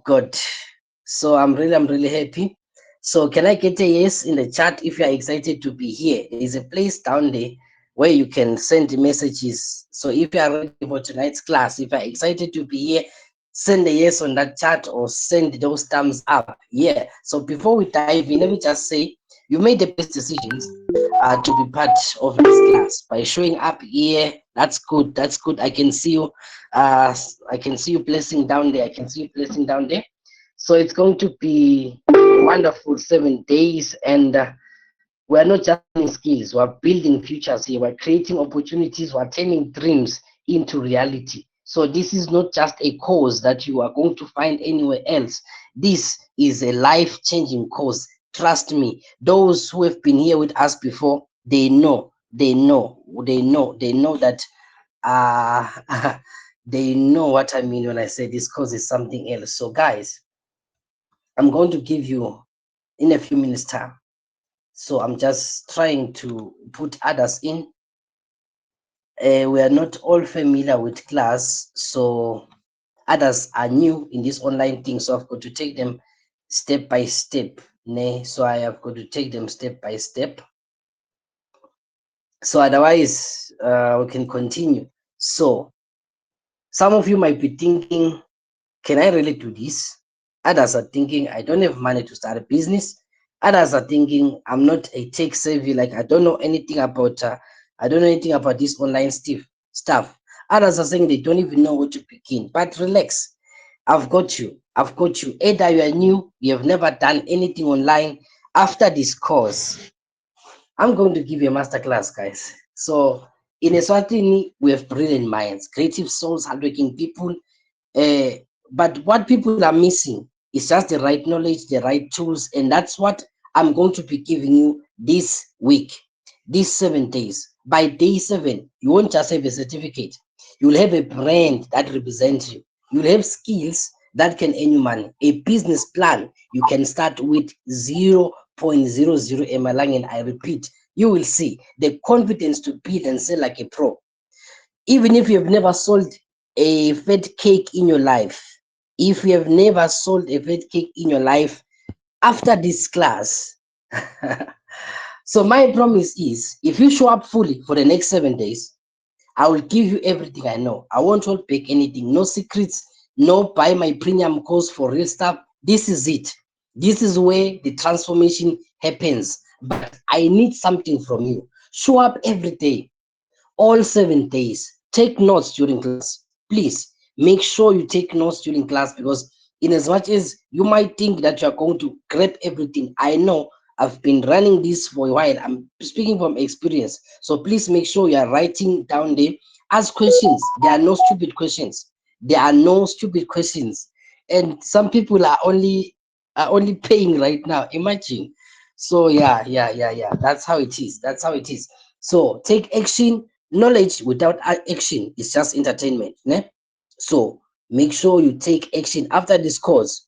good. So I'm really happy. So can I get a yes in the chat if you are excited to be here? There's a place down there where you can send messages. So if you are ready for tonight's class, if you are excited to be here, send a yes on that chat or send those thumbs up. Yeah. So before we dive in, let me just say you made the best decisions to be part of this class by showing up here. That's good. That's good. I can see you. I can see you placing down there. I can see you placing down there. So it's going to be wonderful 7 days, and we're not just learning skills. We're building futures here. We're creating opportunities. We're turning dreams into reality. So this is not just a course that you are going to find anywhere else. This is a life-changing course. Trust me. Those who have been here with us before, they know, they know that they know what I mean when I say this course is something else. So guys, I'm going to give you in a few minutes time. So I'm just trying to put others in. We are not all familiar with class, so others are new in this online thing. So I've got to take them step by step. So I have got to take them step by step. So otherwise, we can continue. So some of you might be thinking, can I really do this? Others are thinking, I don't have money to start a business. Others are thinking, I'm not a tech savvy, like I don't know anything about this online stuff. Others are saying they don't even know where to begin. But relax, I've got you. I've got you. Either you are new, you have never done anything online. After this course, I'm going to give you a masterclass, guys. So in Eswatini, we have brilliant minds, creative souls, hardworking people. Uh, but what people are missing is just the right knowledge, the right tools, and that's what I'm going to be giving you this week, these 7 days. By day 7, you won't just have a certificate, you'll have a brand that represents you, you'll have skills that can earn you money, a business plan you can start with 0.00 MLang, and I repeat, you will see the confidence to build and sell like a pro. Even if you've never sold a fat cake in your life, if you have never sold a fat cake in your life, after this class, so my promise is, if you show up fully for the next 7 days, I will give you everything I know. I won't hold back anything, no secrets, no buy my premium course for real stuff. This is it. This is where the transformation happens. But I need something from you. Show up every day, all 7 days. Take notes during class. Please make sure you take notes during class, because in as much as you might think that you're going to grab everything, I know I've been running this for a while. I'm speaking from experience. So please make sure you're writing down there. Ask questions. There are no stupid questions. There are no stupid questions. And some people are only paying right now. Imagine. So yeah. That's how it is. That's how it is. So take action. Knowledge without action is just entertainment. Ne? So make sure you take action after this course.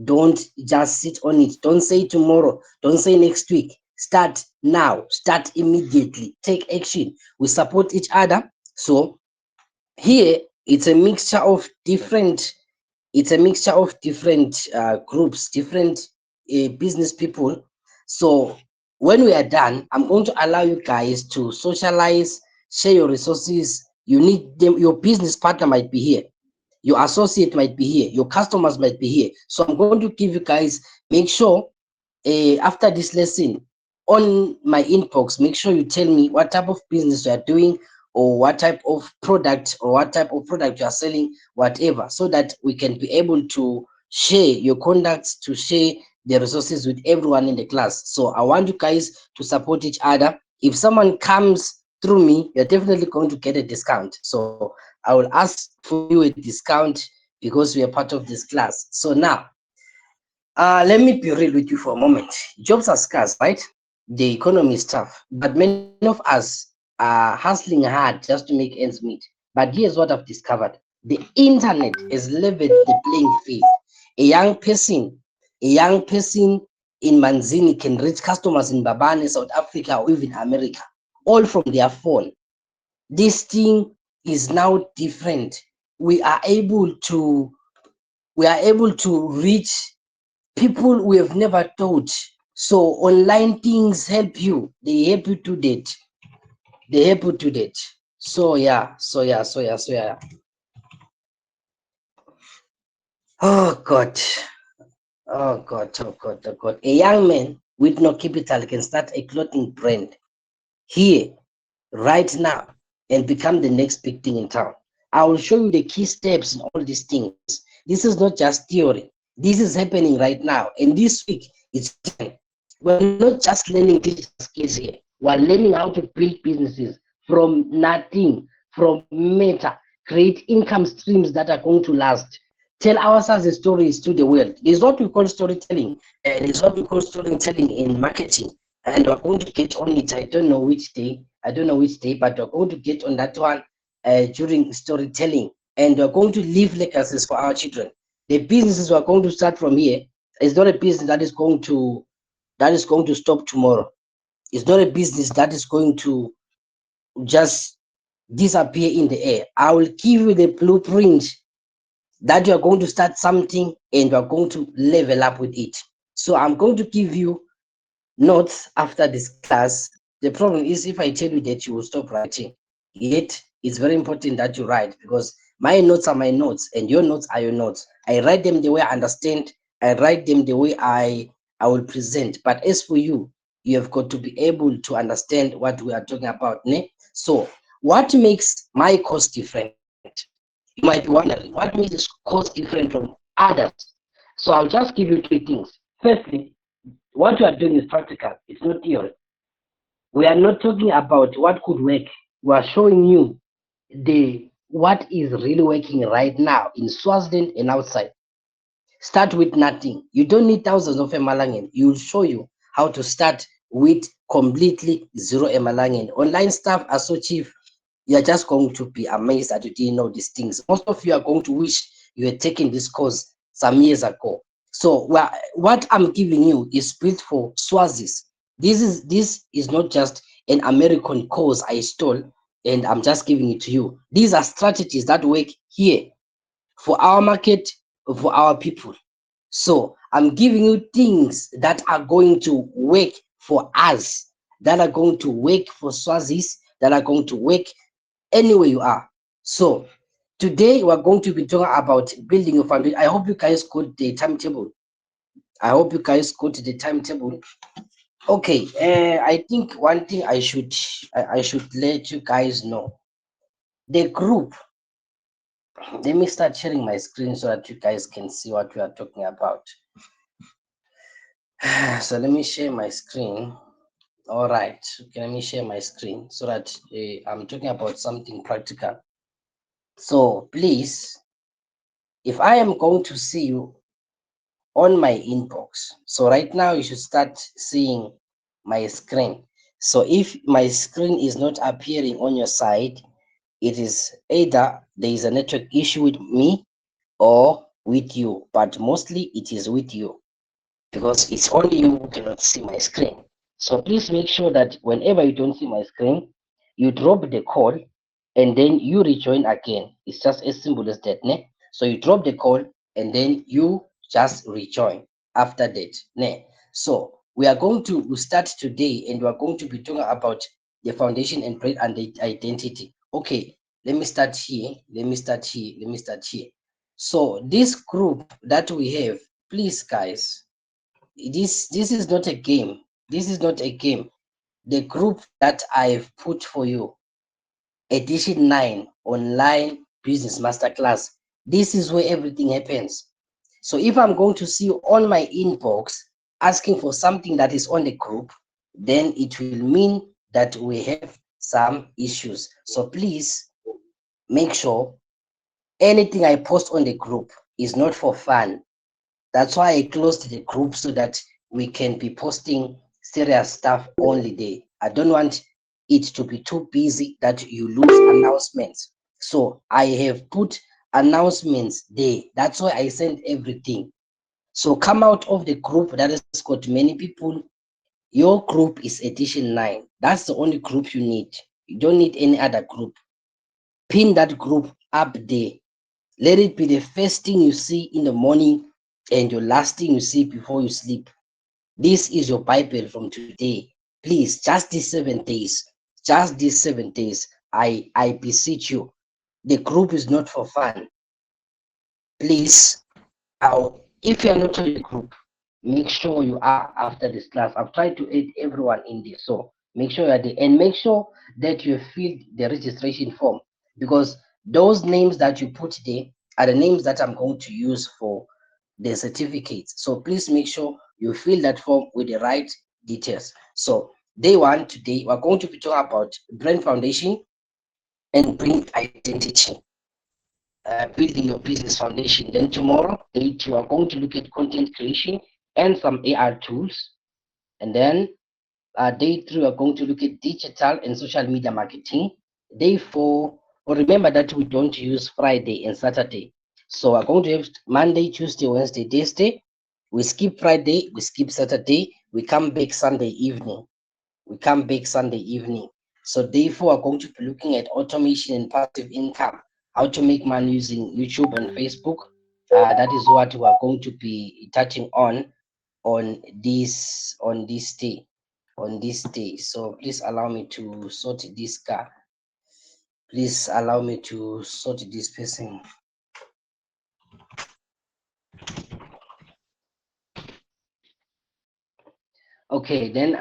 Don't just sit on it. Don't say tomorrow. Don't say next week. Start now. Start immediately. Take action. We support each other. So here it's a mixture of different. It's a mixture of different groups, different business people. So when we are done, I'm going to allow you guys to socialize, share your resources. You need them. Your business partner might be here, your associate might be here, your customers might be here. So I'm going to give you guys, make sure after this lesson on my inbox, make sure you tell me what type of business you are doing, or what type of product you are selling, whatever, so that we can be able to share your contacts, to share the resources with everyone in the class. So I want you guys to support each other. If someone comes through me, you're definitely going to get a discount. So I will ask for you a discount because we are part of this class. So now, let me be real with you for a moment. Jobs are scarce, right? The economy is tough, but many of us are hustling hard just to make ends meet. But here's what I've discovered: the internet has leveled the playing field. A young person, a young person in Manzini can reach customers in Babane, South Africa, or even America, all from their phone. This thing is now different. We are able to we are able to reach people we have never thought. So online things help you. They help you to date. They help you to date. So yeah, so yeah. Oh God. Oh God, oh God, oh God. A young man with no capital can start a clothing brand here, right now, and become the next big thing in town. I will show you the key steps in all these things. This is not just theory. This is happening right now. And this week, it's time. We're not just learning digital skills here. We're learning how to build businesses from nothing, from meta, create income streams that are going to last. Tell ourselves the stories to the world. It's what we call storytelling, and it's what we call storytelling in marketing. And we're going to get on it. I don't know which day. I don't know which day, but we're going to get on that one during storytelling, and we're going to leave legacies for our children. The businesses we're going to start from here is not a business that is going to stop tomorrow. It's not a business that is going to just disappear in the air. I will give you the blueprint that you are going to start something and you are going to level up with it. So I'm going to give you notes after this class. The problem is if I tell you that you will stop writing, yet it's very important that you write, because my notes are my notes and your notes are your notes. I write them the way I understand. I write them the way I will present. But as for you, you have got to be able to understand what we are talking about. Ne? So what makes my course different? You might be wondering, what makes this course different from others? So I'll just give you three things. Firstly, what you are doing is practical. It's not theory. We are not talking about what could work. We are showing you the what is really working right now in Swaziland and outside. Start with nothing. You don't need thousands of Emalangen. You will show you how to start with completely zero Emalangen. Online stuff are so cheap. You are just going to be amazed that you didn't know these things. Most of you are going to wish you had taken this course some years ago. So what I'm giving you is built for Swazis. This is not just an American course I stole and I'm just giving it to you. These are strategies that work here for our market, for our people. So I'm giving you things that are going to work for us, that are going to work for Swazis, that are going to work anywhere you are. So today we're going to be talking about building your foundation. I hope you guys got the timetable. I hope you guys got the timetable. Okay, I think one thing I should let you guys know. The group. Let me start sharing my screen so that you guys can see what we are talking about. So let me share my screen. All right, okay, let me share my screen so that I'm talking about something practical. So please, if I am going to see you on my inbox, so right now you should start seeing my screen. So if my screen is not appearing on your side, it is either there is a network issue with me or with you, but mostly it is with you, because it's only you who cannot see my screen. So please make sure that whenever you don't see my screen, you drop the call and then you rejoin again. It's just as simple as that. Ne? So you drop the call and then you just rejoin after that. Ne? So we are going to start today and we are going to be talking about the foundation and brand and the identity. Okay, let me start here. Let me start here. Let me start here. So this group that we have, please guys, this is not a game. This is not a game. The group that I've put for you, edition 9 online business masterclass, this is where everything happens. So if I'm going to see you on my inbox asking for something that is on the group, then it will mean that we have some issues. So please make sure anything I post on the group is not for fun. That's why I closed the group so that we can be posting serious stuff only there. I don't want it to be too busy that you lose announcements. So I have put announcements there. That's why I send everything. So come out of the group that has got many people. Your group is edition 9. That's the only group you need. You don't need any other group. Pin that group up there. Let it be the first thing you see in the morning and your last thing you see before you sleep. This is your Bible from today. Please, just these 7 days, just these 7 days, I beseech you. The group is not for fun. Please, if you are not in the group, make sure you are after this class. I've tried to aid everyone in this, so make sure you are there and make sure that you filled the registration form, because those names that you put there are the names that I'm going to use for the certificates. So please make sure you fill that form with the right details. So day one today, we're going to be talking about brand foundation and brand identity, building your business foundation. Then tomorrow, day two, are going to look at content creation and some AR tools. And then day three, we're going to look at digital and social media marketing. Day four, well, remember that we don't use Friday and Saturday. So we're going to have Monday, Tuesday, Wednesday, Thursday. We skip Friday, we skip Saturday, we come back Sunday evening. We come back Sunday evening. So therefore, we're going to be looking at automation and passive income, how to make money using YouTube and Facebook. That is what we are going to be touching on this day. On this day. So please allow me to sort this car. Please allow me to sort this person. Okay, then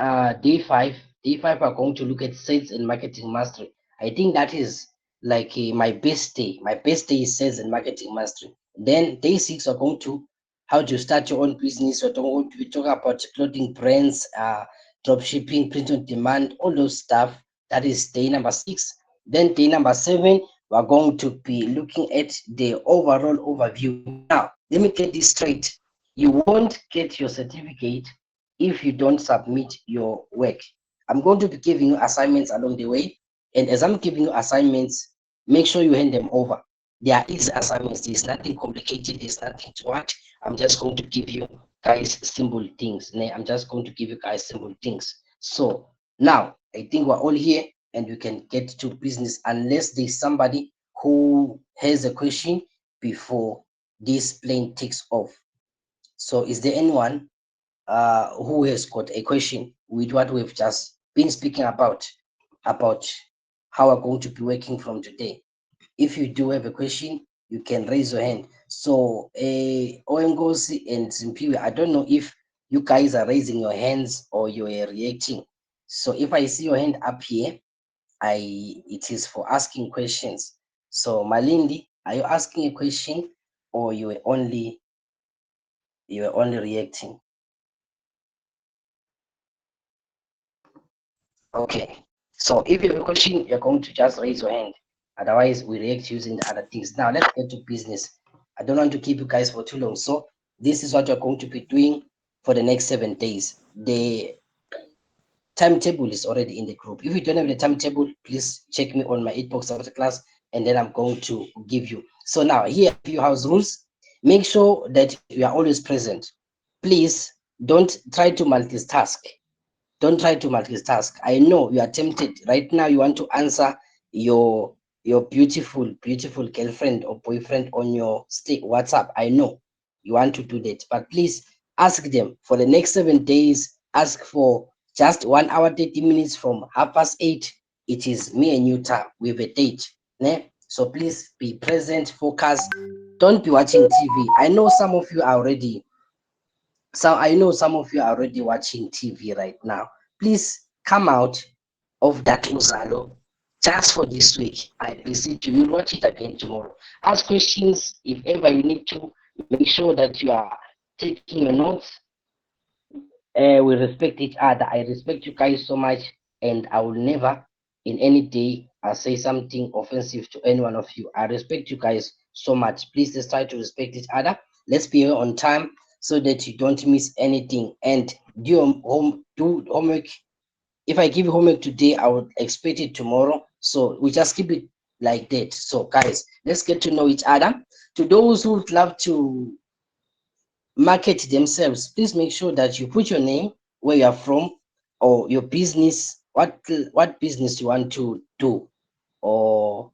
day five are going to look at sales and marketing mastery. I think that is like my best day. My best day is sales and marketing mastery. Then day six are going to how to start your own business. We're going to be talking about clothing brands, drop shipping, print on demand, all those stuff. That is day number six. Then day number seven, we're going to be looking at the overall overview. Now, let me get this straight. You won't get your certificate if you don't submit your work. I'm going to be giving you assignments along the way. And as I'm giving you assignments, make sure you hand them over. They are easy assignments. There's nothing complicated. There's nothing to watch. I'm just going to give you guys simple things. I'm just going to give you guys simple things. So now I think we're all here and we can get to business unless there's somebody who has a question before this plane takes off. So is there anyone who has got a question with what we've just been speaking about how we're going to be working from today? If you do have a question, you can raise your hand. So Oengosi and Simpiwe, I don't know if you guys are raising your hands or you are reacting. So if I see your hand up here, it is for asking questions. So Malindi, are you asking a question or you are only reacting? Okay. So if you have a question, you're going to just raise your hand. Otherwise, we react using the other things. Now, let's get to business. I don't want to keep you guys for too long. So this is what you're going to be doing for the next 7 days. The timetable is already in the group. If you don't have the timetable, please check me on my 8 box after class, and then I'm going to give you. So now here are few house rules. Make sure that you are always present. Please don't try to multitask. Don't try to multitask. I know you are tempted right now. You want to answer your your beautiful girlfriend or boyfriend on your WhatsApp. I know you want to do that, but please ask them for the next 7 days. Ask for just 1 hour 30 minutes from 8:30. It is me and you time. We have a date. Ne? So please be present, focus. Don't be watching TV. I know some of you are already so I know some of you are already watching TV right now. Please come out of that Uzalo just for this week. I beseech you, you'll watch it again tomorrow. Ask questions if ever you need to. Make sure that you are taking your notes. We respect each other. I respect you guys so much, and I will never, in any day, say something offensive to any one of you. I respect you guys so much. Please let's try to respect each other. Let's be here on time so that you don't miss anything. And do homework. If I give you homework today, I would expect it tomorrow. So we just keep it like that. So guys, let's get to know each other. To those who would love to market themselves, please make sure that you put your name, where you are from, or your business, what business you want to do, or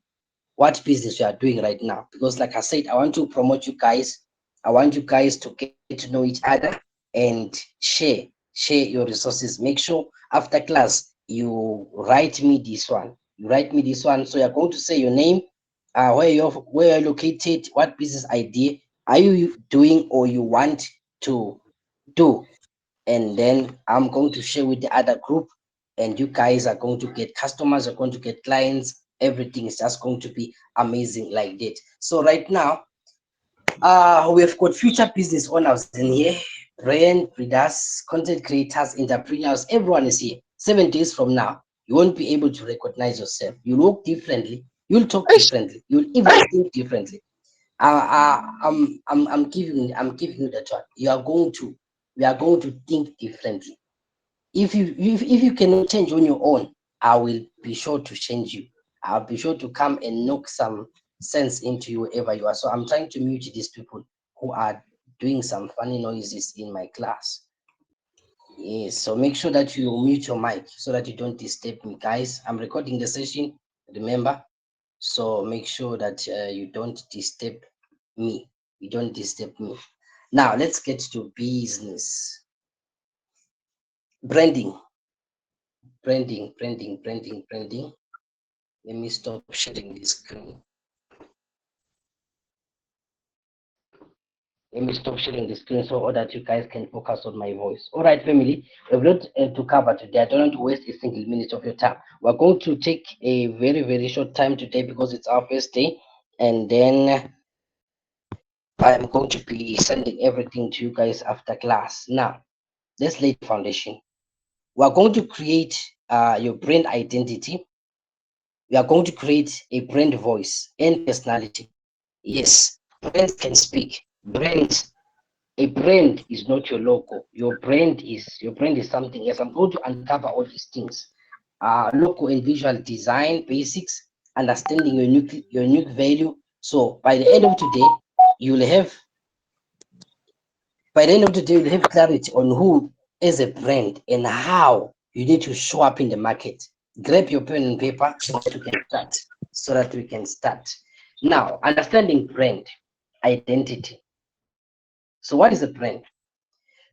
what business you are doing right now. Because like I said, I want to promote you guys. I want you guys to get to know each other and share your resources. Make sure after class you write me this one. You write me this one. So you're going to say your name, where you're located, what business idea are you doing or you want to do, and then I'm going to share with the other group, and you guys are going to get customers, are going to get clients. Everything is just going to be amazing like that. So right now, we've got future business owners in here, brand breeders, content creators, entrepreneurs. Everyone is here. 7 days from now, you won't be able to recognize yourself. You'll walk differently. You'll talk Eish. differently. You'll even think differently. I'm giving you that one. We are going to think differently. If you cannot change on your own, I will be sure to change you. I'll be sure to come and knock some sense into you wherever you are. So I'm trying to mute these people who are doing some funny noises in my class. Yes, so make sure that you mute your mic so that you don't disturb me, guys. I'm recording the session, remember? So make sure that you don't disturb me. You don't disturb me. Now let's get to business. Branding, branding. Let me stop sharing this screen. Let me stop sharing the screen so that you guys can focus on my voice. All right, family, we've got to cover today. I don't want to waste a single minute of your time. We're going to take a very, very short time today because it's our first day. And then I'm going to be sending everything to you guys after class. Now, let's lay the foundation. We're going to create your brand identity. We are going to create a brand voice and personality. Yes, brands can speak. Brands, a brand is not your logo. Your brand is something else. I'm going to uncover all these things. Logo and visual design basics, understanding your unique value. So you'll have by the end of the day, you'll have clarity on who is a brand and how you need to show up in the market. Grab your pen and paper so that we can start. So that we can start. Now, understanding brand identity. So, what is a brand?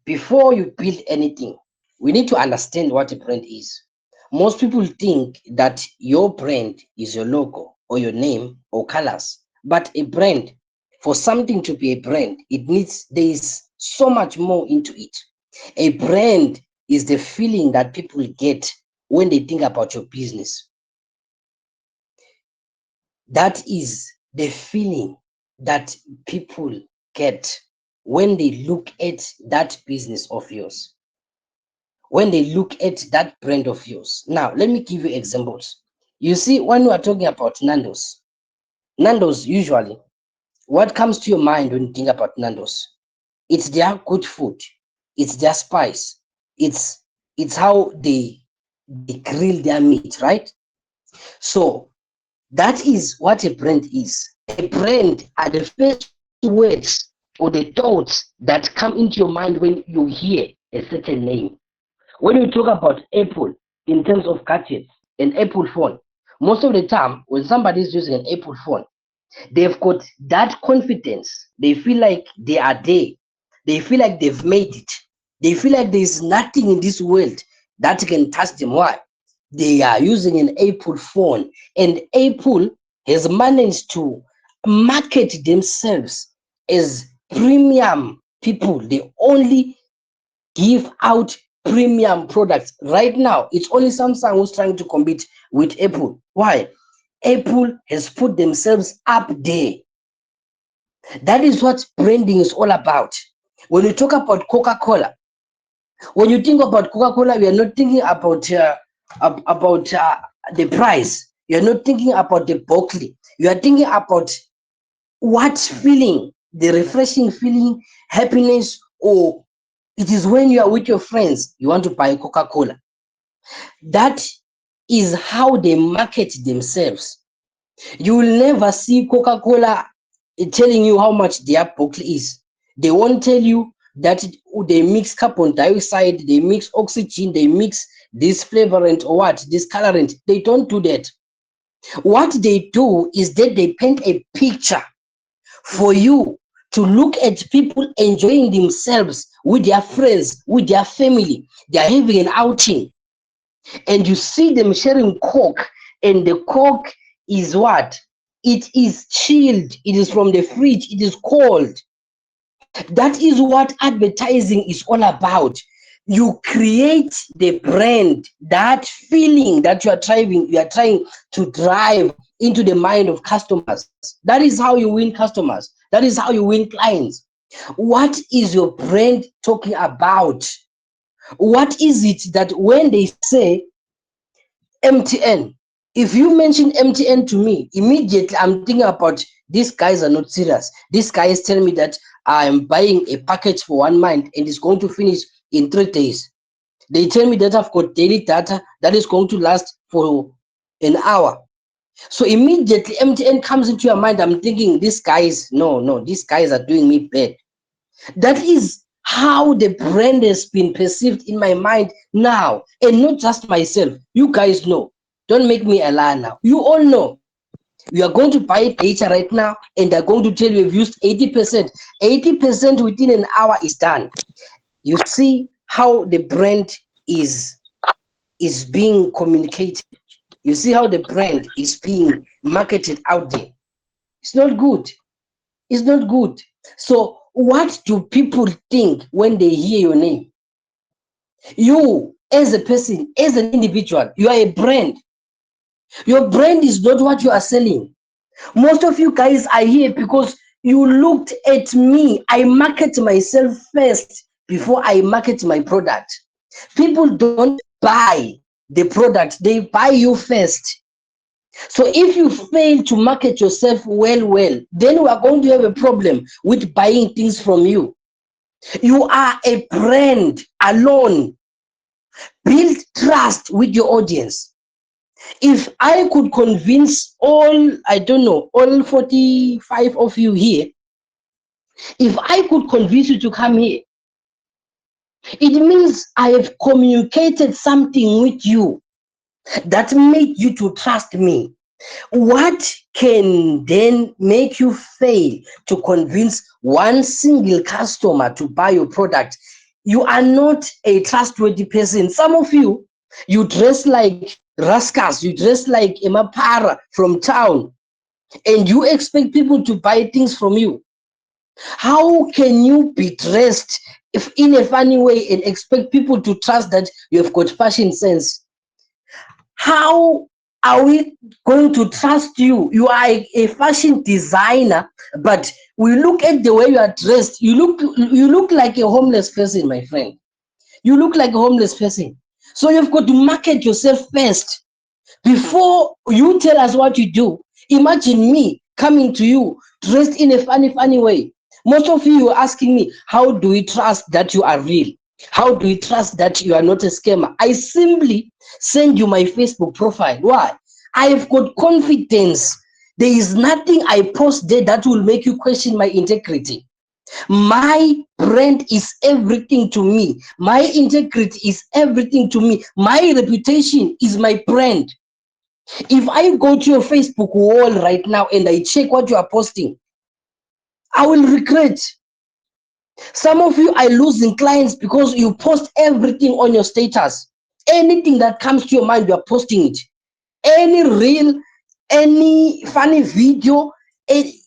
Before you build anything, we need to understand what a brand is. Most people think that your brand is your logo or your name or colors, but a brand, for something to be a brand, there is so much more into it. A brand is the feeling that people get when they think about your business. That is the feeling that people get when they look at that business of yours, when they look at that brand of yours. Now, let me give you examples. You see, when we are talking about Nando's usually, what comes to your mind when you think about Nando's? It's their good food, it's their spice, it's it's how they grill their meat, right? So that is what a brand is. A brand are the first words or the thoughts that come into your mind when you hear a certain name. When you talk about Apple in terms of gadgets, an Apple phone, most of the time when somebody is using an Apple phone, they've got that confidence. They feel like they are there. They feel like they've made it. They feel like there's nothing in this world that can touch them. Why? They are using an Apple phone, and Apple has managed to market themselves as premium people. They only give out premium products. Right now, it's only Samsung who's trying to compete with Apple. Why? Apple has put themselves up there. That is what branding is all about. When you talk about Coca-Cola, when you think about Coca-Cola, we are not thinking about the price. You are not thinking about the bottle. You are thinking about what feeling, the refreshing feeling, happiness, or it is when you are with your friends, you want to buy Coca-Cola. That is how they market themselves. You will never see Coca-Cola telling you how much their bottle is. They won't tell you that they mix carbon dioxide, they mix oxygen, they mix this flavorant or what, this colorant. They don't do that. What they do is that they paint a picture for you to look at people enjoying themselves with their friends, with their family. They are having an outing, and you see them sharing Coke, and the Coke is what? It is chilled, it is from the fridge, it is cold. That is what advertising is all about. You create the brand, that feeling that you are trying to drive into the mind of customers. That is how you win customers. That is how you win clients. What is your brand talking about? What is it that when they say MTN, if you mention MTN to me, immediately I'm thinking about these guys are not serious. This guy is telling me that I'm buying a package for 1 month and it's going to finish in 3 days. They tell me that I've got daily data that is going to last for an hour. So immediately MTN comes into your mind. I'm thinking these guys, no, these guys are doing me bad. That is how the brand has been perceived in my mind now, and not just myself. You guys know. Don't make me a liar now. You all know. You are going to buy data right now, and they're going to tell you you've used 80%. 80% within an hour is done. You see how the brand is being communicated. You see how the brand is being marketed out there. It's not good. It's not good. So what do people think when they hear your name? You, as a person, as an individual, you are a brand. Your brand is not what you are selling. Most of you guys are here because you looked at me. I market myself first before I market my product. People don't buy the product, they buy you first. So if you fail to market yourself well, then we are going to have a problem with buying things from you. You are a brand alone. Build trust with your audience. If I could convince all, I don't know, all 45 of you here, if I could convince you to come here, it means I have communicated something with you that made you to trust me. What can then make you fail to convince one single customer to buy your product? You are not a trustworthy person. Some of you, you dress like rascals, you dress like a mapara from town, and you expect people to buy things from you. How can you be dressed if in a funny way and expect people to trust that you have got fashion sense? How are we going to trust you? You are a fashion designer, but we look at the way you are dressed. You look like a homeless person, my friend. You look like a homeless person. So you've got to market yourself first before you tell us what you do. Imagine me coming to you dressed in a funny way. Most of you are asking me, how do we trust that you are real? How do we trust that you are not a scammer? I simply send you my Facebook profile. Why? I've got confidence. There is nothing I post there that will make you question my integrity. My brand is everything to me. My integrity is everything to me. My reputation is my brand. If I go to your Facebook wall right now and I check what you are posting, I will regret. Some of you are losing clients because you post everything on your status. Anything that comes to your mind, you are posting it. Any reel, any funny video,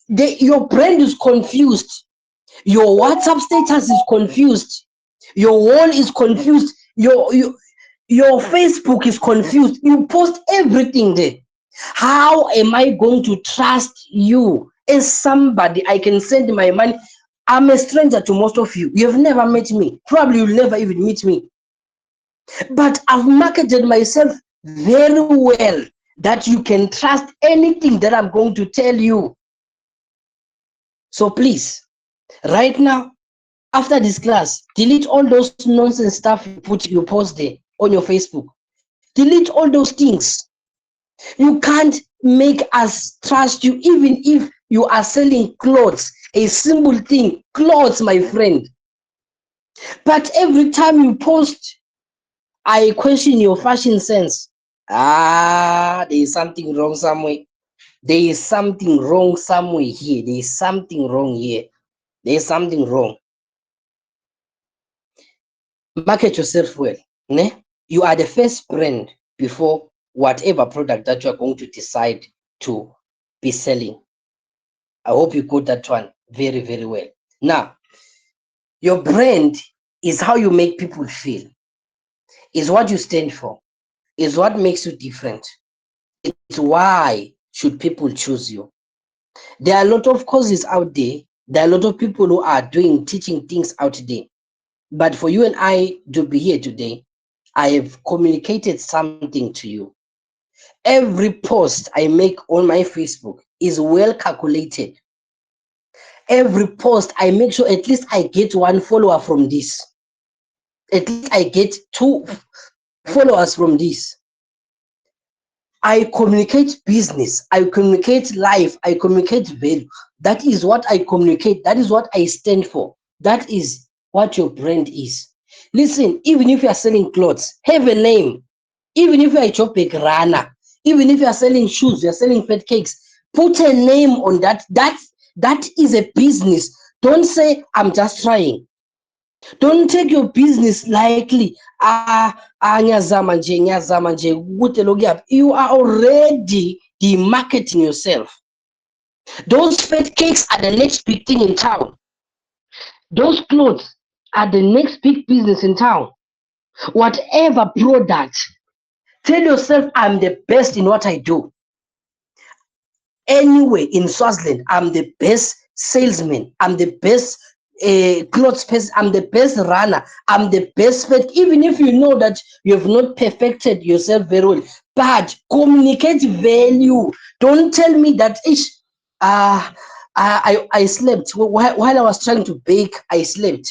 your brand is confused. Your WhatsApp status is confused. Your wall is confused. Your Facebook is confused. You post everything there. How am I going to trust you as somebody I can send my money? I'm a stranger to most of you. You've never met me. Probably you'll never even meet me. But I've marketed myself very well that you can trust anything that I'm going to tell you. So please, right now, after this class, delete all those nonsense stuff you post there on your Facebook. Delete all those things. You can't make us trust you even if you are selling clothes, a simple thing, clothes, my friend. But every time you post, I question your fashion sense. There is something wrong somewhere. There is something wrong somewhere here. There is something wrong here. There is something wrong. Market yourself well. Ne? You are the first brand before whatever product that you are going to decide to be selling. I hope you got that one very, very well. Now, your brand is how you make people feel, is what you stand for, is what makes you different. It's why should people choose you. There are a lot of courses out there. There are a lot of people who are teaching things out there. But for you and I to be here today, I have communicated something to you. Every post I make on my Facebook is well calculated. Every post I make sure at least I get one follower from this. At least I get 2 followers from this. I communicate business, I communicate life, I communicate value. That is what I communicate. That is what I stand for. That is what your brand is. Listen, even if you are selling clothes, have a name. Even if you are a Chopek runner, even if you are selling shoes, you are selling fat cakes, put a name on that. That is a business. Don't say, I'm just trying. Don't take your business lightly. You are already demarketing yourself. Those fat cakes are the next big thing in town. Those clothes are the next big business in town. Whatever product, tell yourself, I'm the best in what I do. Anyway, in Swaziland, I'm the best salesman. I'm the best clothes person. I'm the best runner. I'm the best fit. Even if you know that you have not perfected yourself very well, but communicate value. Don't tell me that I slept while I was trying to bake. I slept.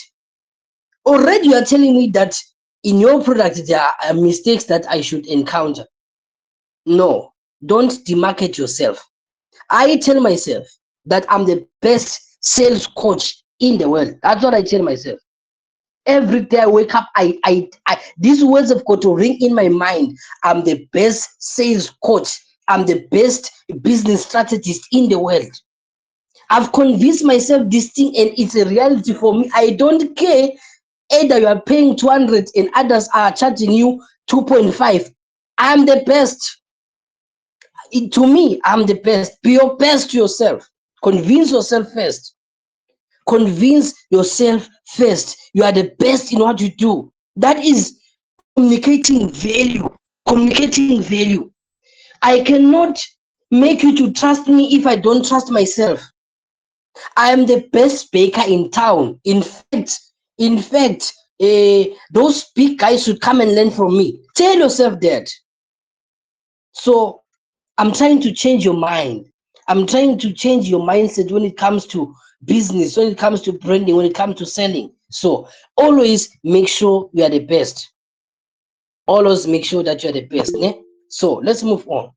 Already, you are telling me that in your product there are mistakes that I should encounter. No, don't demarket yourself. I tell myself that I'm the best sales coach in the world. That's what I tell myself. Every day I wake up, these words have got to ring in my mind. I'm the best sales coach. I'm the best business strategist in the world. I've convinced myself this thing, and it's a reality for me. I don't care either you are paying 200 and others are charging you 2.5. I'm the best. To me, I'm the best. Be your best to yourself. Convince yourself first. Convince yourself first. You are the best in what you do. That is communicating value. Communicating value. I cannot make you to trust me if I don't trust myself. I am the best baker in town. In fact, those big guys should come and learn from me. Tell yourself that. So I'm trying to change your mind. I'm trying to change your mindset when it comes to business, when it comes to branding, when it comes to selling. So always make sure you are the best. Always make sure that you are the best. Ne? So let's move on.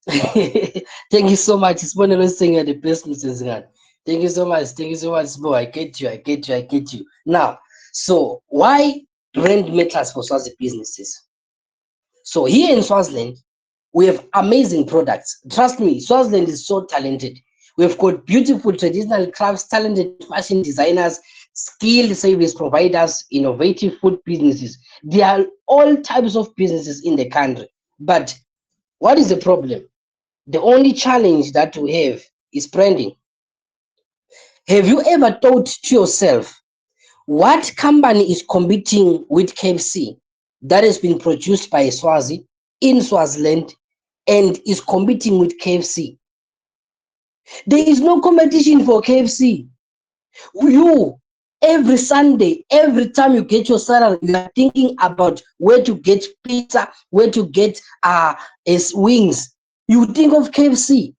Thank you so much. It's one of saying you're the best, Mrs. Gan. Thank you so much. Thank you so much, bro. I get you. I get you. I get you. Now, so why brand matters for Swazi businesses? So here in Swaziland, we have amazing products. Trust me, Swaziland is so talented. We've got beautiful traditional crafts, talented fashion designers, skilled service providers, innovative food businesses. There are all types of businesses in the country. But what is the problem? The only challenge that we have is branding. Have you ever thought to yourself, what company is competing with KFC that has been produced by Swazi in Swaziland and is competing with KFC? There is no competition for KFC. You, every Sunday, every time you get your salary, you are thinking about where to get pizza, where to get wings. You think of KFC.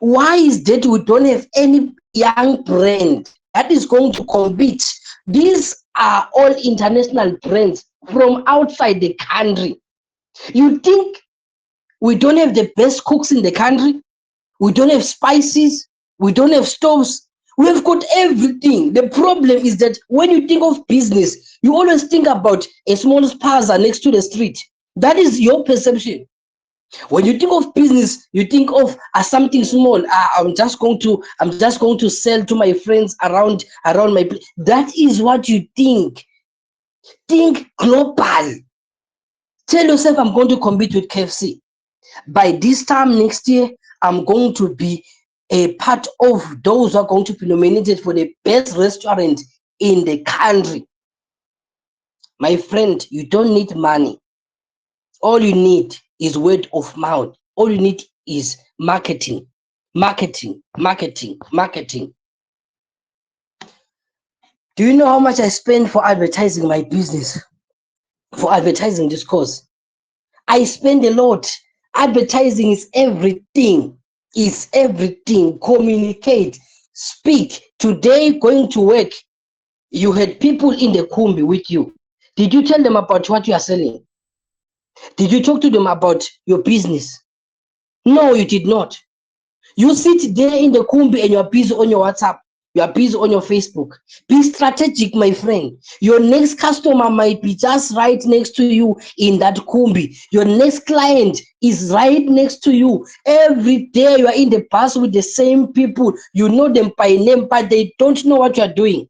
Why is that we don't have any young brand that is going to compete? These are all international brands from outside the country. You think we don't have the best cooks in the country? We don't have spices. We don't have stoves. We've got everything. The problem is that when you think of business, you always think about a small plaza next to the street. That is your perception. When you think of business, you think of as something small. I'm just going to sell to my friends around my place. That is what you think. Think global. Tell yourself, I'm going to compete with KFC. By this time next year, I'm going to be a part of those who are going to be nominated for the best restaurant in the country. My friend, you don't need money. All you need is word of mouth. All you need is marketing, marketing, marketing, marketing. Do you know how much I spend for advertising my business, for advertising this course? I spend a lot. Advertising is everything. Is everything. Communicate, speak. Today, going to work, you had people in the Kumbi with you. Did you tell them about what you are selling? Did you talk to them about your business? No, you did not. You sit there in the Kumbi and you are busy on your WhatsApp. You are busy on your Facebook. Be strategic, my friend. Your next customer might be just right next to you in that Kumbi. Your next client is right next to you. Every day you are in the bus with the same people. You know them by name, but they don't know what you are doing.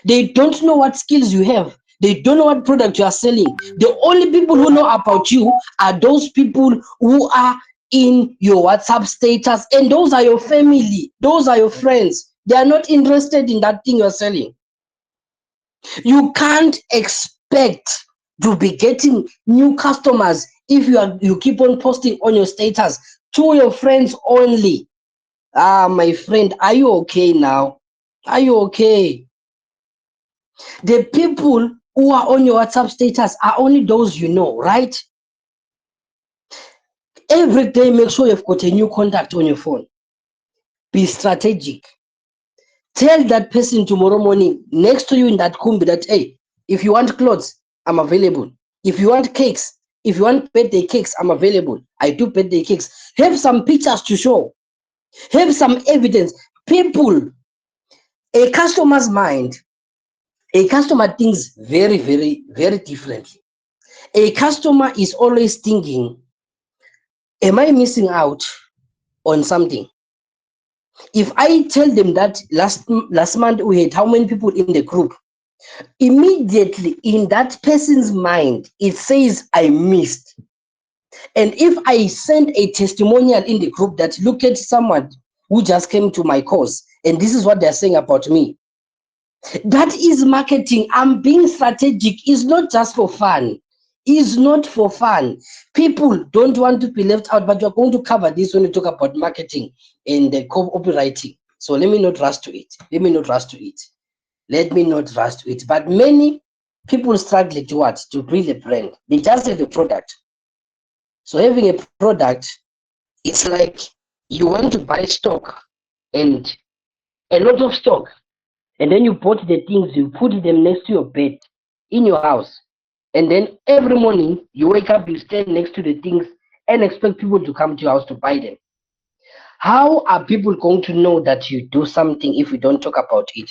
They don't know what skills you have. They don't know what product you are selling. The only people who know about you are those people who are in your WhatsApp status, and those are your family, those are your friends. They are not interested in that thing you're selling. You can't expect to be getting new customers if you keep on posting on your status to your friends only. Ah, my friend, are you okay now? Are you okay? The people who are on your WhatsApp status are only those you know, right? Every day, make sure you've got a new contact on your phone. Be strategic. Tell that person tomorrow morning next to you in that kumbi that, hey, if you want clothes, I'm available. If you want cakes, if you want birthday cakes, I'm available. I do birthday cakes. Have some pictures to show. Have some evidence. People, a customer's mind, a customer thinks very, very, very differently. A customer is always thinking, am I missing out on something? If I tell them that last month we had how many people in the group, immediately in that person's mind it says I missed. And if I send a testimonial in the group that look at someone who just came to my course and this is what they're saying about me, that is marketing. I'm being strategic. It's not just for fun. It's not for fun. People don't want to be left out, but you're going to cover this when you talk about marketing and the copywriting. So let me not rush to it. Let me not rush to it. Let me not rush to it. But many people struggle to what? To build a brand. They just have a product. So having a product, it's like you want to buy stock and a lot of stock. And then you bought the things, you put them next to your bed in your house. And then every morning you wake up, you stand next to the things and expect people to come to your house to buy them. How are people going to know that you do something if we don't talk about it?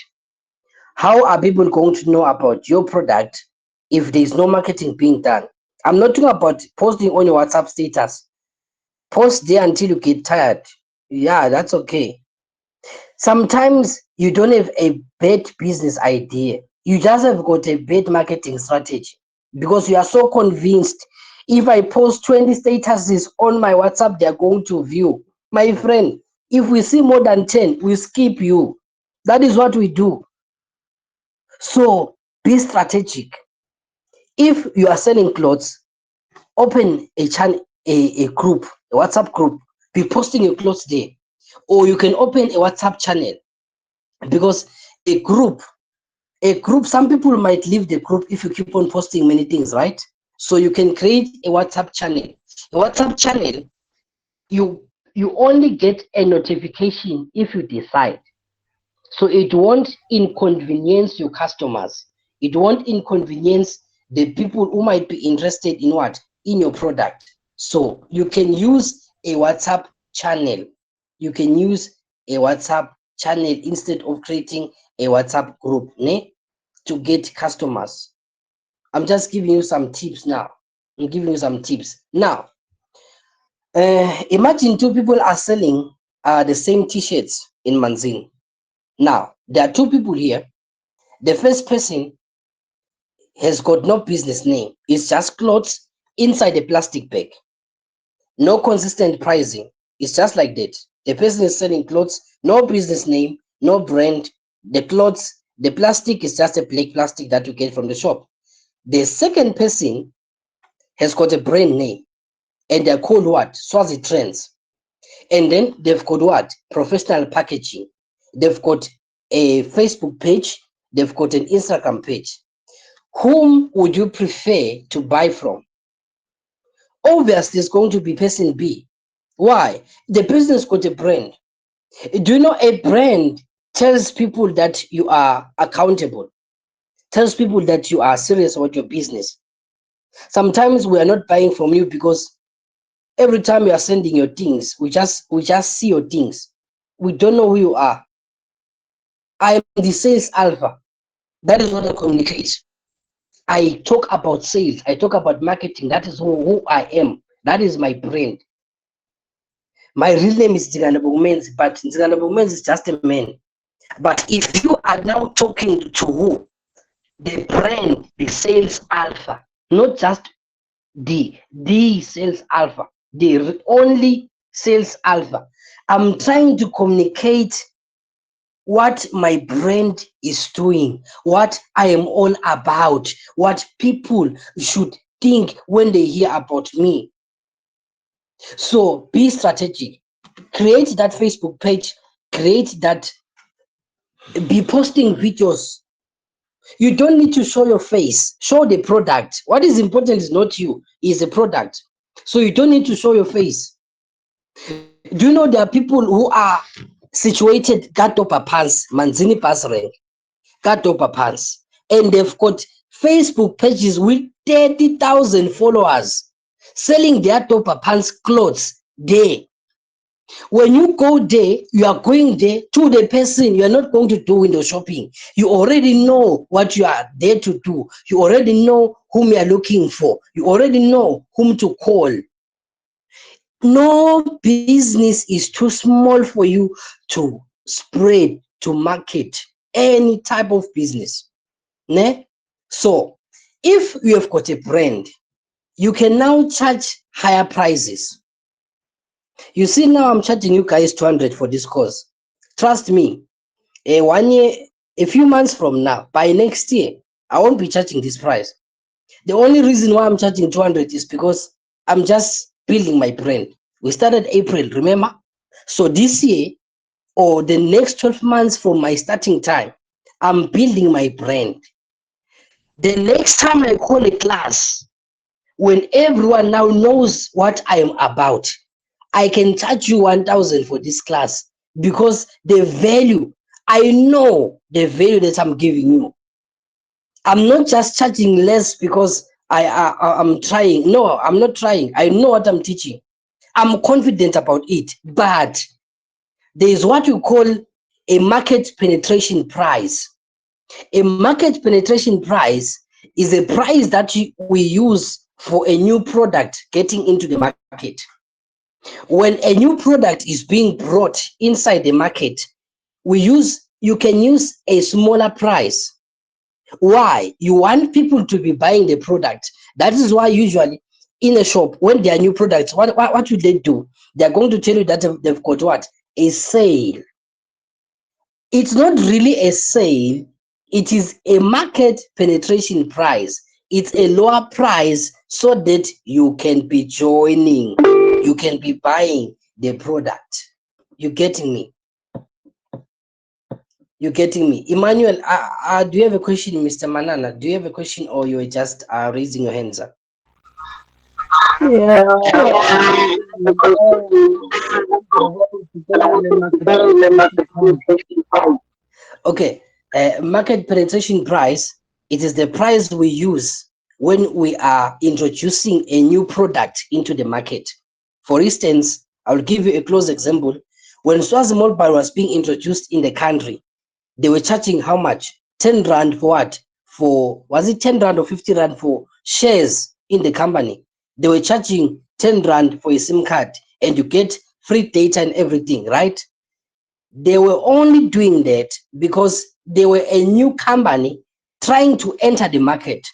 How are people going to know about your product if there's no marketing being done? I'm not talking about posting on your WhatsApp status. Post there until you get tired. Yeah, that's okay. Sometimes you don't have a bad business idea. You just have got a bad marketing strategy because you are so convinced if I post 20 statuses on my WhatsApp, they're going to view. My friend, if we see more than 10, we skip you. That is what we do. So be strategic. If you are selling clothes, open a channel, a group, a WhatsApp group, be posting your clothes there. Or you can open a WhatsApp channel because a group some people might leave the group if you keep on posting many things, right? So you can create a WhatsApp channel. A WhatsApp channel, you only get a notification if you decide. So it won't inconvenience your customers. It won't inconvenience the people who might be interested in what? In your product. So you can use a WhatsApp channel. You can use a WhatsApp channel instead of creating a WhatsApp group, ne? To get customers. I'm just giving you some tips now. I'm giving you some tips. Now, imagine two people are selling the same t-shirts in Manzini. Now, there are two people here. The first person has got no business name. It's just clothes inside a plastic bag. No consistent pricing. It's just like that. The person is selling clothes, no business name, no brand. The clothes, the plastic is just a black plastic that you get from the shop. The second person has got a brand name, and they're called what? Swazi Trends. And then they've got what? Professional packaging. They've got a Facebook page. They've got an Instagram page. Whom would you prefer to buy from? Obviously, it's going to be person B. Why? The business got a brand. Do you know a brand tells people that you are accountable, tells people that you are serious about your business. Sometimes we are not buying from you because every time you are sending your things, we just see your things. We don't know who you are. I am the sales alpha. That is what I communicate. I talk about sales. I talk about marketing. That is who I am. That is my brand. My real name is Nzikande Bogumenzi, but Nzikande Bogumenzi is just a man. But if you are now talking to who? The brand, the sales alpha, not just the sales alpha, the only sales alpha. I'm trying to communicate what my brand is doing, what I am all about, what people should think when they hear about me. So be strategic. Create that Facebook page, create that, be posting videos. You don't need to show your face, show the product. What is important is not you, is the product. So you don't need to show your face. Do you know there are people who are situated Katopa Pants, Manzini Pasre, Katopa Pants, and they've got Facebook pages with 30,000 followers selling their top pants clothes there. When you go there, you are going there to the person. You are not going to do window shopping. You already know what you are there to do. You already know whom you are looking for. You already know whom to call. No business is too small for you to spread, to market any type of business. Ne? So if you have got a brand, you can now charge higher prices. You see, now I'm charging you guys 200 for this course. Trust me, 1 year, a few months from now, by next year, I won't be charging this price. The only reason why I'm charging 200 is because I'm just building my brand. We started April, remember? So this year or the next 12 months from my starting time, I'm building my brand. The next time I call a class, when everyone now knows what I am about, I can charge you 1,000 for this class because the value, I know the value that I'm giving you. I'm not just charging less because I'm trying. No, I'm not trying. I know what I'm teaching. I'm confident about it. But there is what you call a market penetration price. A market penetration price is a price that we use for a new product getting into the market. When a new product is being brought inside the market, you can use a smaller price. Why? You want people to be buying the product. That is why usually in a shop, when there are new products, what should they do? They're going to tell you that they've got what? A sale. It's not really a sale. It is a market penetration price. It's a lower price so that you can be joining. You can be buying the product. You getting me? You getting me? Emmanuel, do you have a question, Mr. Manana? Do you have a question or you're just raising your hands up? Yeah, because Okay, market penetration price, it is the price we use when we are introducing a new product into the market. For instance, I'll give you a close example. When Swazi Mobile was being introduced in the country, they were charging how much? 10 rand for what? For, was it 10 rand or 50 rand for shares in the company, they were charging 10 rand for a SIM card and you get free data and everything, right? They were only doing that because they were a new company trying to enter the market.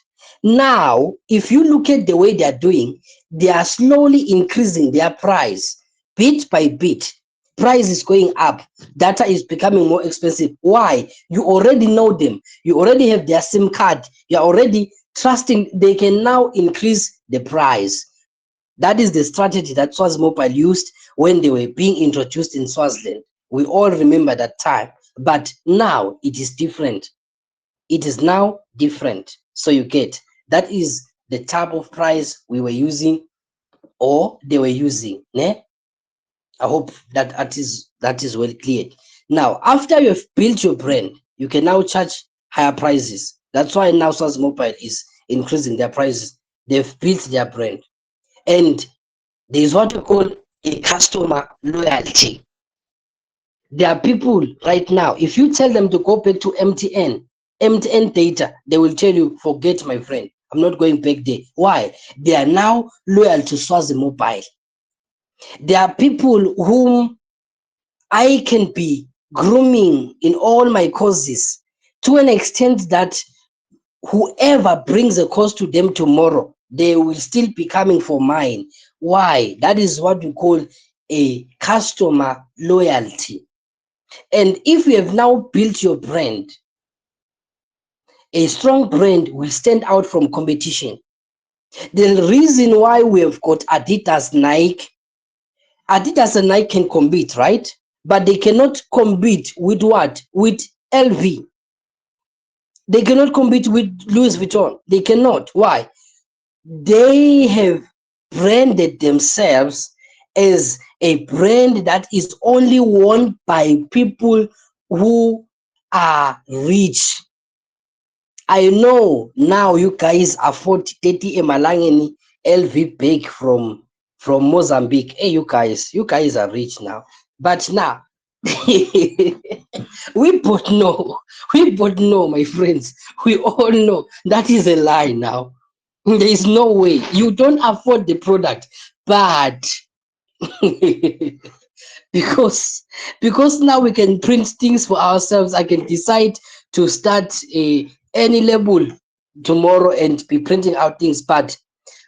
Now, if you look at the way they are doing, they are slowly increasing their price bit by bit. Price is going up. Data is becoming more expensive. Why? You already know them. You already have their SIM card. You're already trusting they can now increase the price. That is the strategy that Mobile used when they were being introduced in Swaziland. We all remember that time. But now it is different. It is now different. So you get that is the type of price we were using or they were using. Ne? I hope that is well clear. Now, after you have built your brand, you can now charge higher prices. That's why now Mobile is increasing their prices. They've built their brand. And there is what we call a customer loyalty. There are people right now, if you tell them to go back to MTN data, they will tell you, forget my friend, I'm not going back there. Why? They are now loyal to Swazi Mobile. There are people whom I can be grooming in all my courses to an extent that whoever brings a course to them tomorrow, they will still be coming for mine. Why? That is what we call a customer loyalty. And if you have now built your brand, a strong brand will stand out from competition. The reason why we have got Adidas and Nike can compete, right? But they cannot compete with what? With LV. They cannot compete with Louis Vuitton. They cannot. Why? They have branded themselves as a brand that is only worn by people who are rich. I know now you guys afford 30 Emalangeni LV bag from Mozambique. Hey, you guys are rich now. But now we both know, my friends. We all know that is a lie now. There is no way. You don't afford the product, but because now we can print things for ourselves. I can decide to start any label tomorrow and be printing out things. But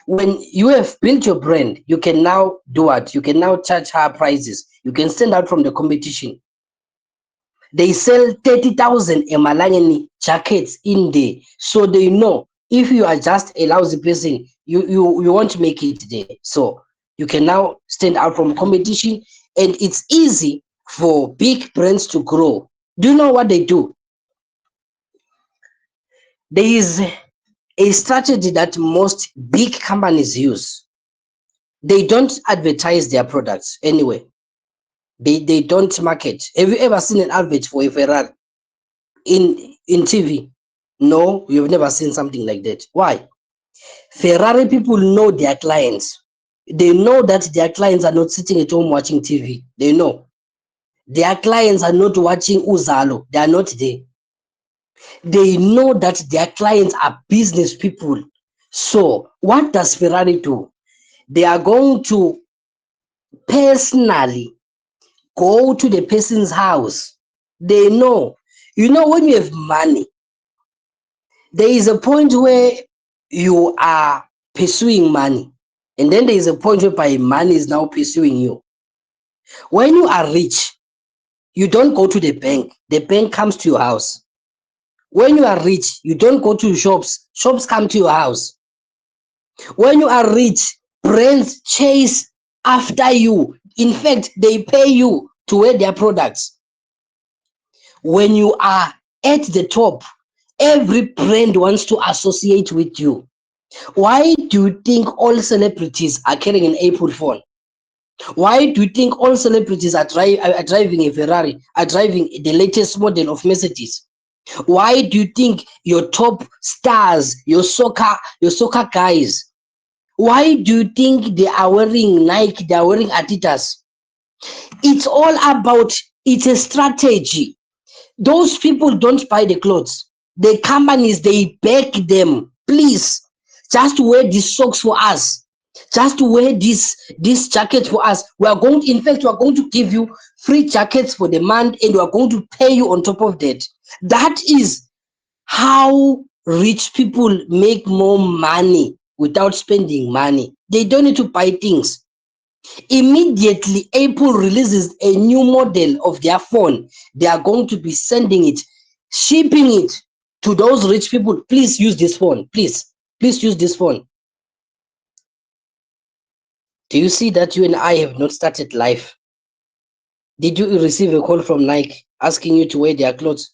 when you have built your brand, you can now do what? You can now charge higher prices. You can stand out from the competition. They sell 30,000 Emalangeni jackets in there. So they know if you are just a lousy person, you won't make it there. So you can now stand out from competition, and it's easy for big brands to grow. Do you know what they do? There is a strategy that most big companies use. They don't advertise their products anyway. They don't market. Have you ever seen an advert for a Ferrari in TV? No, you've never seen something like that. Why? Ferrari people know their clients. They know that their clients are not sitting at home watching TV. They know. Their clients are not watching Uzalo. They are not there. They know that their clients are business people. So what does Ferrari do? They are going to personally go to the person's house. They know. You know, when you have money, there is a point where you are pursuing money, and then there is a point where money is now pursuing you. When you are rich, you don't go to the bank comes to your house. When you are rich, you don't go to shops come to your house. When you are rich, brands chase after you. In fact, they pay you to wear their products. When you are at the top, every brand wants to associate with you. Why do you think all celebrities are carrying an Apple phone? Why do you think all celebrities are driving a Ferrari, are driving the latest model of Mercedes? Why do you think your top stars, your soccer guys, why do you think they are wearing Nike, they are wearing Adidas? It's all about, it's a strategy. Those people don't buy the clothes. The companies, they beg them, please just to wear these socks for us, just to wear this jacket for us. We are going, in fact, we are going to give you free jackets for the month, and we are going to pay you on top of that. That is how rich people make more money without spending money. They don't need to buy things. Immediately Apple releases a new model of their phone, they are going to be sending it, shipping it to those rich people. Please use this phone. Please use this phone. Do you see that you and I have not started life? Did you receive a call from Nike asking you to wear their clothes?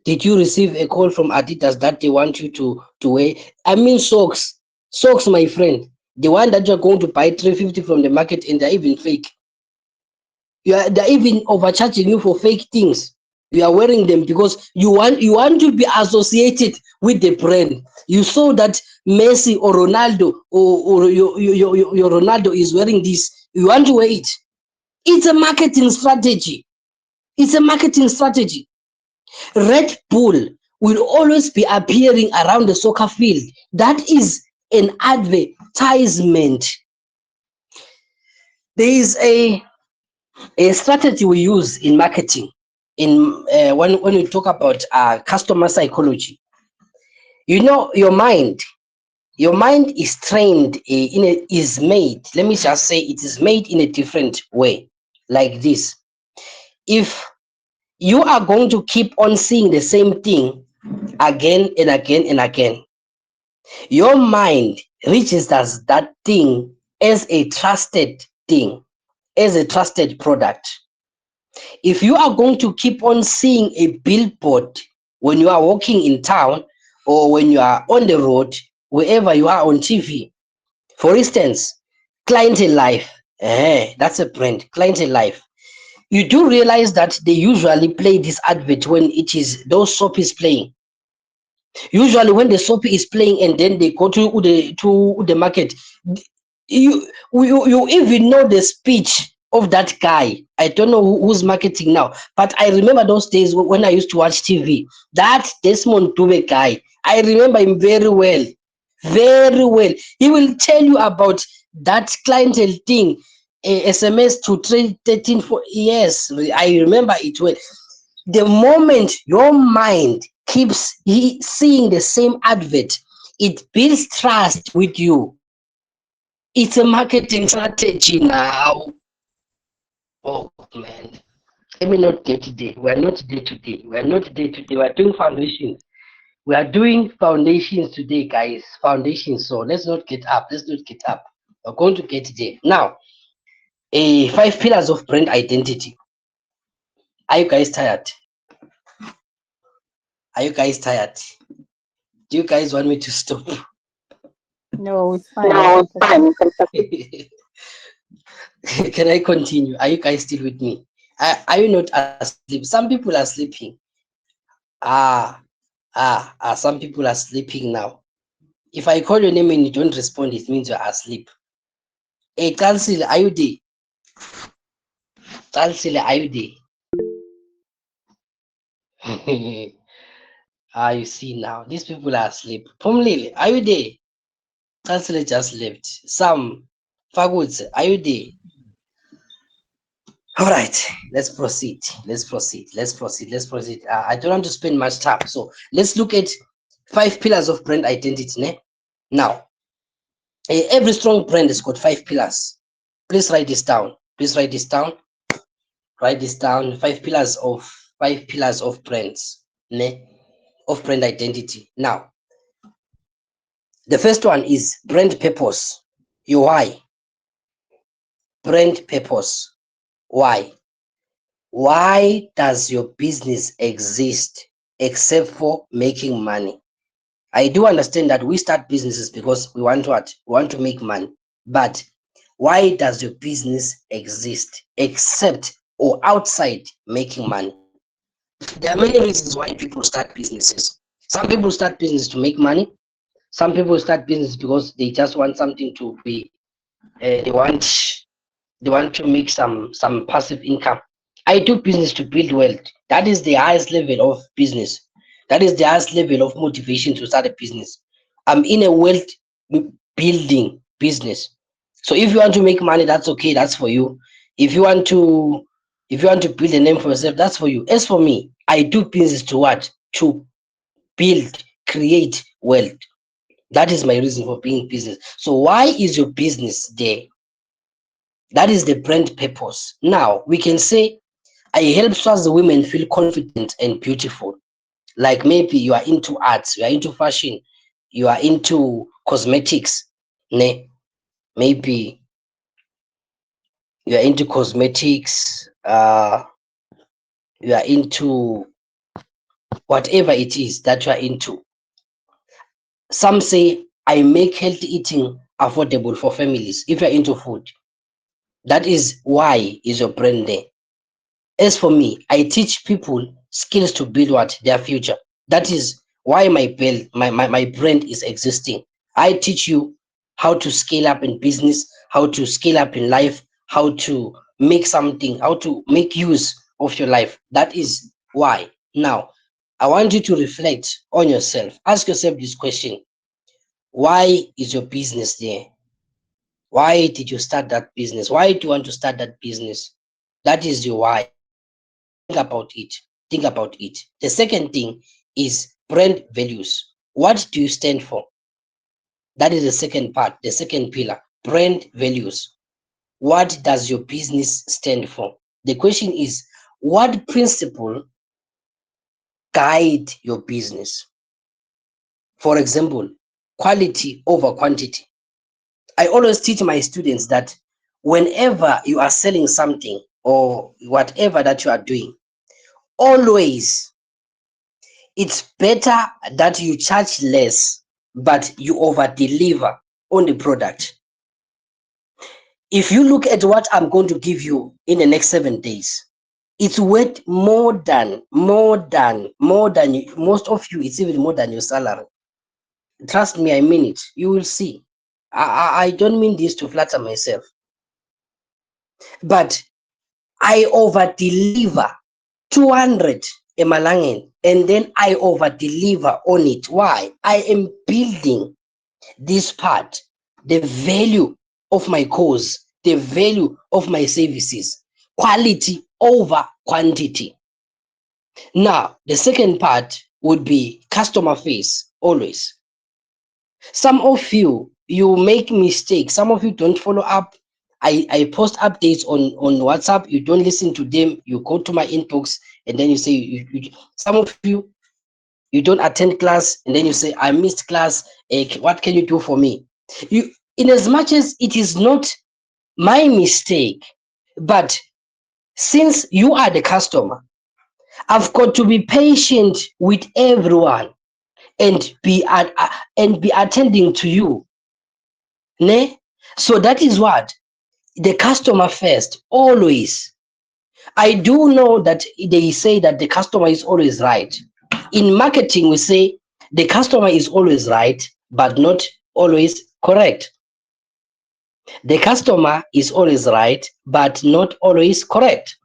Did you receive a call from Adidas that they want you to wear? I mean socks. Socks, my friend. The one that you're going to buy 350 from the market, and they're even fake. They're even overcharging you for fake things. You are wearing them because you want to be associated with the brand. You saw that Messi or Ronaldo or your Ronaldo is wearing this. You want to wear it. It's a marketing strategy. It's a marketing strategy. Red Bull will always be appearing around the soccer field. That is an advertisement. There is a strategy we use in marketing in when we talk about customer psychology. You know, your mind is trained is made, let me just say, it is made in a different way, like this. If you are going to keep on seeing the same thing again and again and again, your mind registers that thing as a trusted thing, as a trusted product. If you are going to keep on seeing a billboard when you are walking in town, or when you are on the road, wherever you are on TV, for instance, Clientele Life, that's a brand, Clientele Life. You do realize that they usually play this advert when it is those soap is playing. Usually when the soap is playing and then they go to the market, you even know the speech of that guy. I don't know who's marketing now, but I remember those days when I used to watch TV. That Desmond Dube guy, I remember him very well, very well. He will tell you about that clientele thing, SMS to trade 13 for years. I remember it well. The moment your mind keeps seeing the same advert, it builds trust with you. It's a marketing strategy now. Oh man, let me not get today. We are not there today. We are not there today. We are doing foundations. We are doing foundations today, guys. Foundations. So let's not get up. Let's not get up. We're going to get there now. A 5 pillars of brand identity. Are you guys tired? Are you guys tired? Do you guys want me to stop? No, it's fine. You No, can it's fine. continue. You can continue. Can I continue? Are you guys still with me? Are you not asleep? Some people are sleeping. Ah, some people are sleeping now. If I call your name and you don't respond, it means you're asleep. Hey, Tansile, are you there? Tansile, are you there? You see now, these people are asleep. Pumlile, are you there? Tansile just left. Sam, Faguts, are you there? All right, let's proceed. Let's proceed. Let's proceed. Let's proceed. I don't want to spend much time. So let's look at 5 pillars of brand identity. Ne? Now, every strong brand has got 5 pillars. Please write this down. Please write this down. Write this down. 5 pillars of brands, ne? Of brand identity. Now, the first one is brand purpose. Your why. Brand purpose. Why? Why does your business exist except for making money? I do understand that we start businesses because we want what? We want to make money. But why does your business exist except or outside making money? There are many reasons why people start businesses. Some people start business to make money. Some people start business because they just want something to be. They want to make some passive income. I do business to build wealth. That is the highest level of business. That is the highest level of motivation to start a business. I'm in a wealth building business. So if you want to make money, that's okay, that's for you. If you want to build a name for yourself, that's for you. As for me, I do business to what? To build, create wealth. That is my reason for being business. So why is your business there? That is the brand purpose. Now we can say I help the women feel confident and beautiful. Like maybe you are into arts, you are into fashion, you are into cosmetics, ne? Maybe you are into cosmetics, you are into whatever it is that you are into. Some say I make healthy eating affordable for families. If you're into food, that is why is your brand there. As for me, I teach people skills to build what their future. That is why my brand is existing. I teach you how to scale up in business, how to scale up in life, how to make something, how to make use of your life. That is why. Now, I want you to reflect on yourself. Ask yourself this question. Why is your business there? Why did you start that business? Why do you want to start that business? That is your why. Think about it. Think about it. The second thing is brand values. What do you stand for? That is the second part, the second pillar. Brand values. What does your business stand for? The question is, what principle guide your business? For example, quality over quantity. I always teach my students that whenever you are selling something or whatever that you are doing, always it's better that you charge less, but you over deliver on the product. If you look at what I'm going to give you in the next 7 days, it's worth more than most of you, it's even more than your salary. Trust me, I mean it. You will see. I don't mean this to flatter myself, but I over deliver 200 Emalangen, and then I over deliver on it. Why? I am building this part, the value of my cause, the value of my services, quality over quantity. Now, the second part would be customer face, always. Some of you make mistakes. Some of you don't follow up. I post updates on WhatsApp. You don't listen to them. You go to my inbox and then you say, some of you don't attend class and then you say, I missed class. What can you do for me? You, in as much as it is not my mistake, but since you are the customer, I've got to be patient with everyone and be attending to you. Ne? So that is what the customer first, always. I do know that they say that the customer is always right. In marketing, we say the customer is always right, but not always correct. The customer is always right, but not always correct.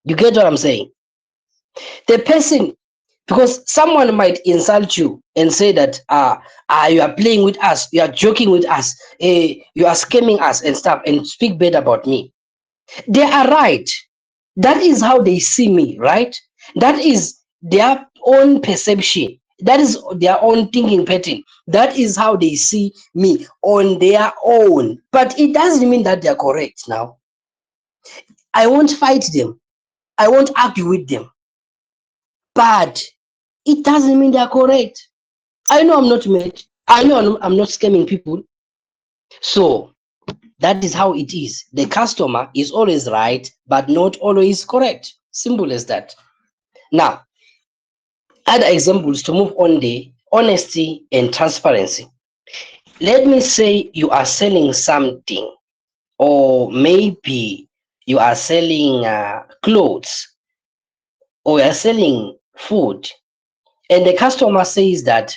You get what I'm saying? The person, because someone might insult you and say that you are playing with us, you are joking with us, you are scamming us and stuff, and speak bad about me. They are right. That is how they see me, right? That is their own perception. That is their own thinking pattern. That is how they see me on their own. But it doesn't mean that they're correct now. I won't fight them. I won't argue with them. But it doesn't mean they're correct. I know I'm not mad. I know I'm not scamming people. So that is how it is. The customer is always right, but not always correct. Simple as that. Now, other examples to move on the honesty and transparency. Let me say you are selling something, or maybe you are selling clothes, or you are selling food, and the customer says that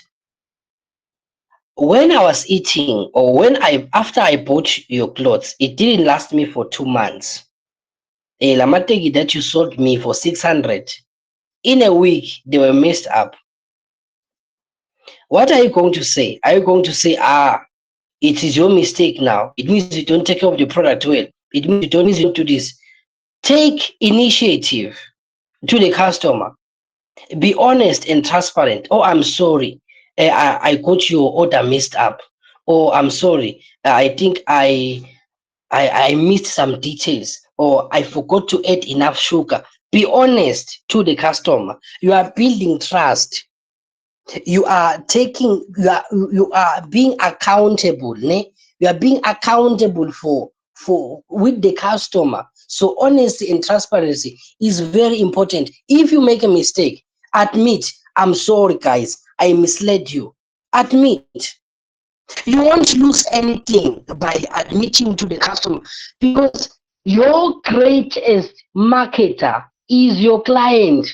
when I was eating, or after I bought your clothes, it didn't last me for 2 months. Lamategi that you sold me for 600, in a week they were messed up. What are you going to say? Are you going to say, it is your mistake now? It means you don't take care of the product well. It means you don't do this. Take initiative to the customer. Be honest and transparent. Oh, I'm sorry. I got your order messed up. Oh, I'm sorry. I think I missed some details, or I forgot to add enough sugar. Be honest to the customer. You are building trust. You are taking, you are being accountable, ne? You are being accountable for with the customer. So honesty and transparency is very important. If you make a mistake, admit, I'm sorry guys, I misled you. Admit. You won't lose anything by admitting to the customer, because your greatest marketer is your client.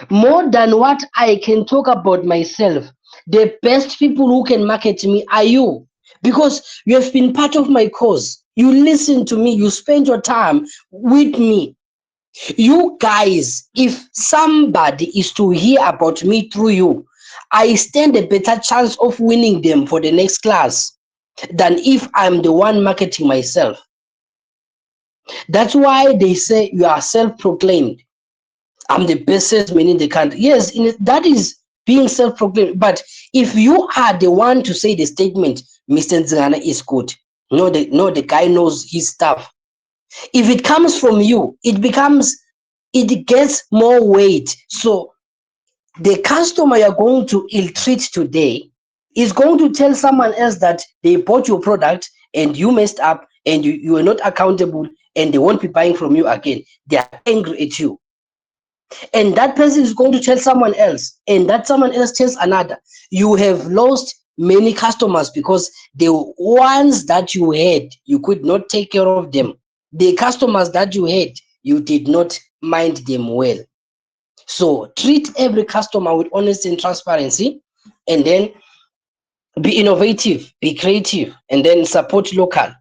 More than what I can talk about myself, the best people who can market me are you, because you have been part of my cause. You listen to me, you spend your time with me. You guys, if somebody is to hear about me through you, I stand a better chance of winning them for the next class than if I'm the one marketing myself. That's why they say you are self-proclaimed. I'm the best salesman in the country. Yes, that is being self-proclaimed. But if you are the one to say the statement, Mr. Nzingana is good. No, the guy knows his stuff. If it comes from you, it gets more weight. So the customer you're going to ill-treat today is going to tell someone else that they bought your product and you messed up and you are not accountable, and they won't be buying from you again. They are angry at you. And that person is going to tell someone else, and that someone else tells another. You have lost many customers because the ones that you had, you could not take care of them. The customers that you had, you did not mind them well. So treat every customer with honesty and transparency, and then be innovative, be creative, and then support local.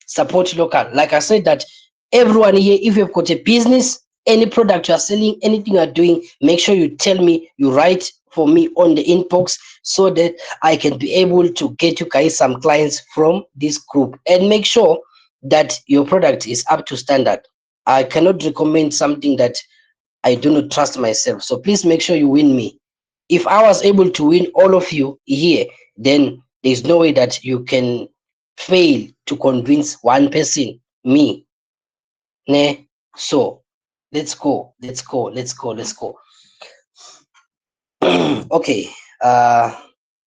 Support local. Like I said, that everyone here, if you've got a business, any product you are selling, anything you are doing, make sure you tell me, you write for me on the inbox, so that I can be able to get you guys some clients from this group, and make sure that your product is up to standard. I cannot recommend something that I do not trust myself. So please make sure you win me. If I was able to win all of you here, then there's no way that you can fail to convince one person, me. Ne? So let's go. Okay.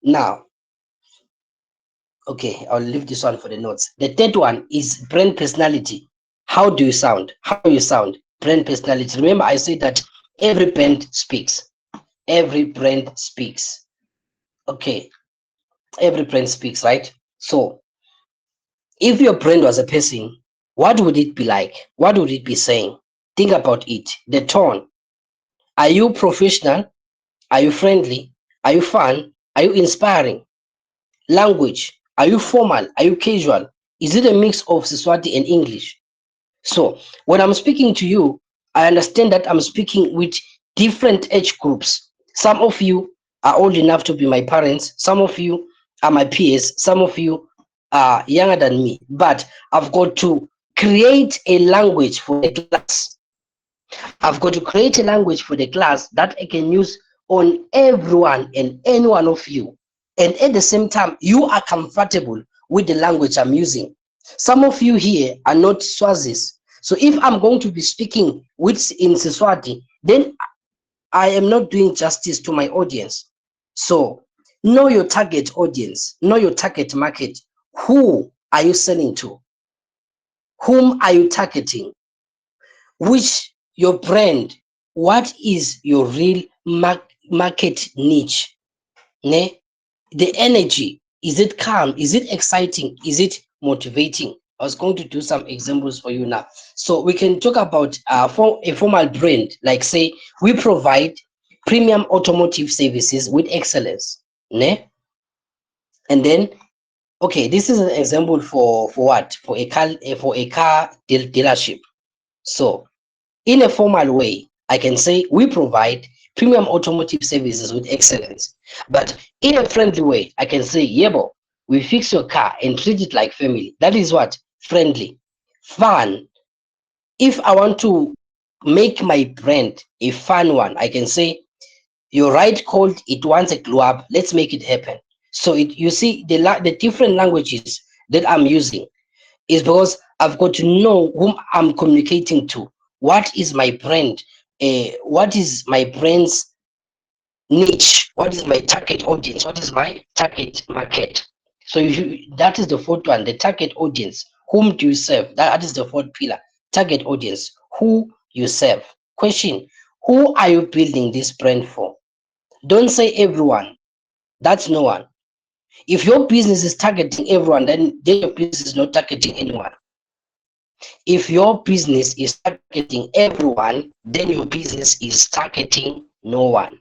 Now, okay, I'll leave this one for the notes. The third one is brand personality. How do you sound? How you sound? Brand personality. Remember, I said that every brand speaks. Every brand speaks. Okay, every brand speaks, right? So if your brand was a person, what would it be like? What would it be saying? Think about it. The tone. Are you professional? Are you friendly? Are you fun? Are you inspiring? Language. Are you formal? Are you casual? Is it a mix of Siswati and English? So when I'm speaking to you, I understand that I'm speaking with different age groups. Some of you are old enough to be my parents. Some of you are my peers. Some of you are younger than me. But I've got to create a language for the class. I've got to create a language for the class that I can use on everyone and any one of you. And at the same time, you are comfortable with the language I'm using. Some of you here are not Swazis. So if I'm going to be speaking with in Siswati, then I am not doing justice to my audience. So know your target audience, know your target market. Who are you selling to? Whom are you targeting? Which your brand? What is your real market niche? Ne? The energy, is it calm? Is it exciting? Is it motivating? I was going to do some examples for you now. So we can talk about for a formal brand, like say we provide premium automotive services with excellence. Ne? And then, okay, this is an example for what? For a car dealership. So in a formal way, I can say we provide premium automotive services with excellence. But in a friendly way, I can say, Yebo, we fix your car and treat it like family. That is what? Friendly. Fun. If I want to make my brand a fun one, I can say, your ride called, it wants a glow up. Let's make it happen. So you see the different languages that I'm using is because I've got to know whom I'm communicating to. What is my brand? What is my brand's niche? What is my target audience? What is my target market? So that is the fourth one, the target audience. Whom do you serve? That is the fourth pillar, target audience. Who you serve. Question: who are you building this brand for? Don't say everyone. That's no one. If your business is targeting everyone, then your business is not targeting anyone. If your business is targeting everyone, then your business is targeting no one.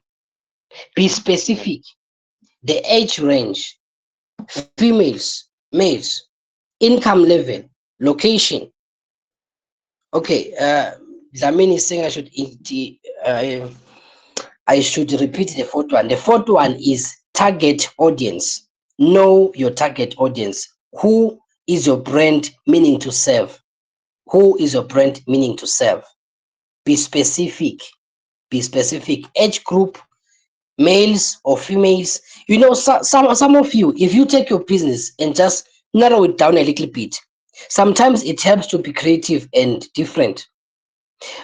Be specific. The age range, females, males, income level, location. Okay, Zamini is saying I should repeat the fourth one. The fourth one is target audience. Know your target audience. Who is your brand meaning to serve? Who is your brand meaning to serve? Be specific. Be specific. Age group, males or females. You know, some of you, if you take your business and just narrow it down a little bit, sometimes it helps to be creative and different.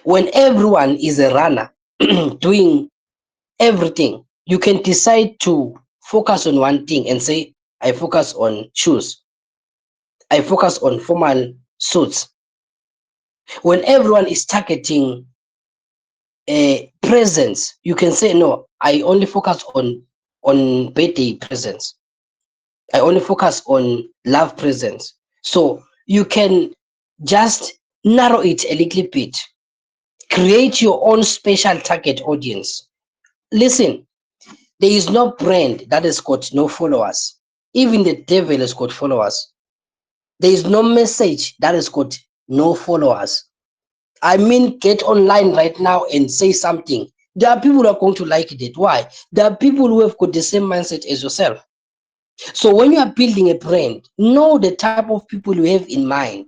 When everyone is a runner doing everything, you can decide to focus on one thing and say, I focus on shoes. I focus on formal suits. When everyone is targeting presents, you can say, no, I only focus on birthday presents. I only focus on love presents. So you can just narrow it a little bit. Create your own special target audience. Listen, there is no brand that has got no followers. Even the devil has got followers. There is no message that has got no followers. I mean, get online right now and say something. There are people who are going to like it. Why? There are people who have got the same mindset as yourself. So when you are building a brand, know the type of people you have in mind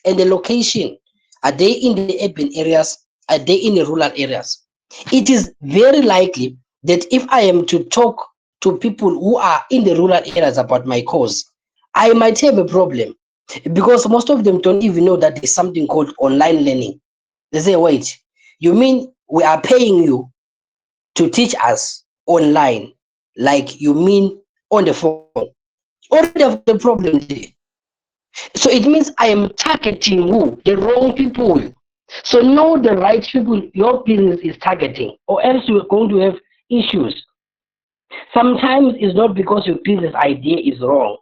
and the location. Are they in the urban areas? Are they in the rural areas? It is very likely that if I am to talk to people who are in the rural areas about my cause, I might have a problem because most of them don't even know that there's something called online learning. They say, wait, you mean we are paying you to teach us online? Like you mean on the phone? Already have got a problem there. So it means I am targeting who? The wrong people. So know the right people your business is targeting, or else you're going to have issues. Sometimes it's not because your business idea is wrong.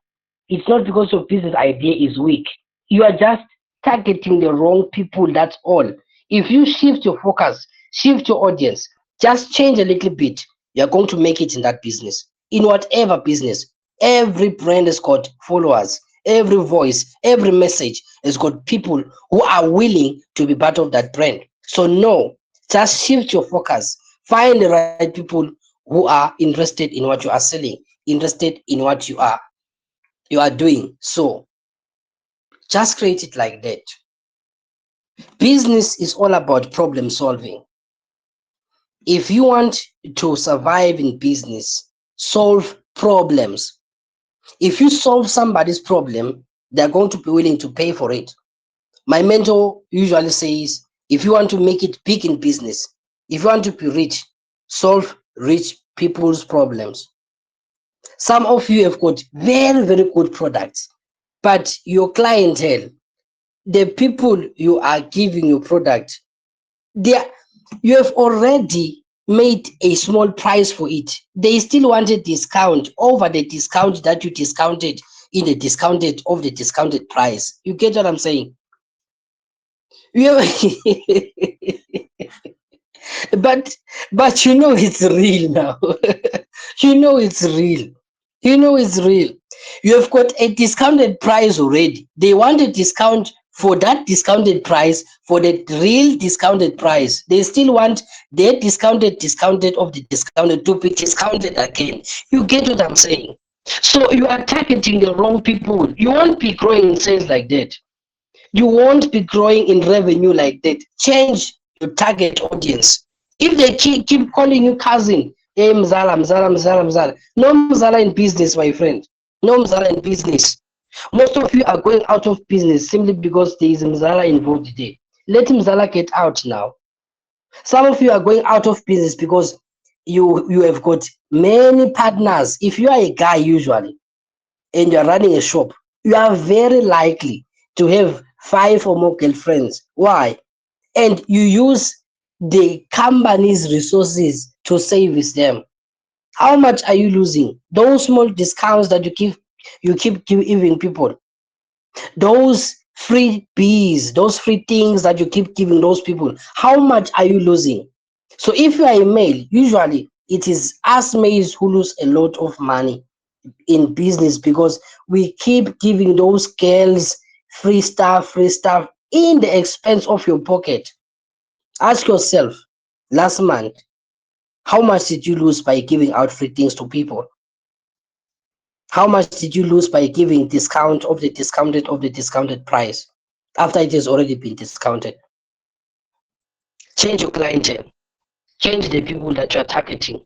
It's not because your business idea is weak. You are just targeting the wrong people, that's all. If you shift your focus, shift your audience, just change a little bit, you're going to make it in that business. In whatever business, every brand has got followers, every voice, every message has got people who are willing to be part of that brand. So no, just shift your focus. Find the right people who are interested in what you are selling, interested in what you are doing. So just create it like that. Business is all about problem solving. If you want to survive in business, solve problems. If you solve somebody's problem, they're going to be willing to pay for it. My mentor usually says, if you want to make it big in business, if you want to be rich, solve rich people's problems. Some of you have got very, very good products, but your clientele, the people you are giving your product, you have already made a small price for it. They still want a discount over the discount that you discounted in the discounted price. You get what I'm saying? You but you know it's real now. You know it's real. You know it's real. You have got a discounted price already. They want a discount for that discounted price, for the real discounted price. They still want their discounted of the discounted to be discounted again. You get what I'm saying? So you are targeting the wrong people. You won't be growing in sales like that. You won't be growing in revenue like that. Change your target audience. If they keep calling you cousin, hey Mzala, Mzala, Mzala, Mzala. No Mzala in business, my friend. No Mzala in business. Most of you are going out of business simply because there is Mzala involved there. Let Mzala get out now. Some of you are going out of business because you have got many partners. If you are a guy usually and you are running a shop, you are very likely to have 5 or more girlfriends. Why? And you use the company's resources to service them. How much are you losing? Those small discounts that you keep giving people, those free bees, those free things that you keep giving those people, how much are you losing? So if you are a male, usually it is us males who lose a lot of money in business because we keep giving those girls free stuff in the expense of your pocket. Ask yourself, last month, how much did you lose by giving out free things to people? How much did you lose by giving discounted of the discounted price after it has already been discounted? Change your clientele. Change the people that you are targeting.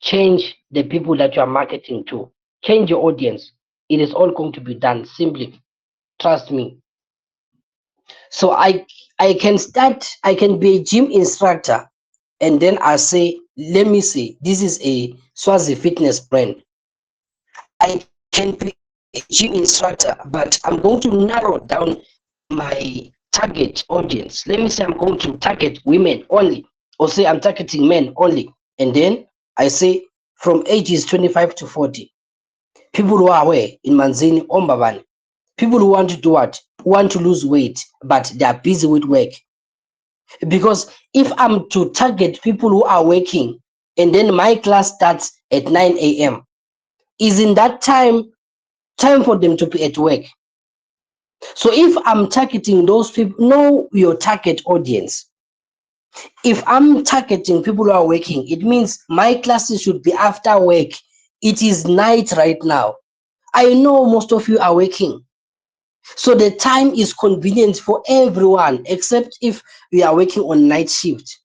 Change the people that you are marketing to. Change your audience. It is all going to be done simply. Trust me. So I can be a gym instructor and then I say, let me say, this is a Swazi fitness brand. I can be a gym instructor, but I'm going to narrow down my target audience. Let me say I'm going to target women only, or say I'm targeting men only. And then I say from ages 25 to 40, people who are aware in Manzini, Ombaban, people who want to do what? Want to lose weight, but they are busy with work. Because if I'm to target people who are working and then my class starts at 9 a.m., is in that time for them to be at work. So if I'm targeting those people, know your target audience. If I'm targeting people who are working, it means my classes should be after work. It is night right now. I know most of you are working. So the time is convenient for everyone, except if we are working on night shift,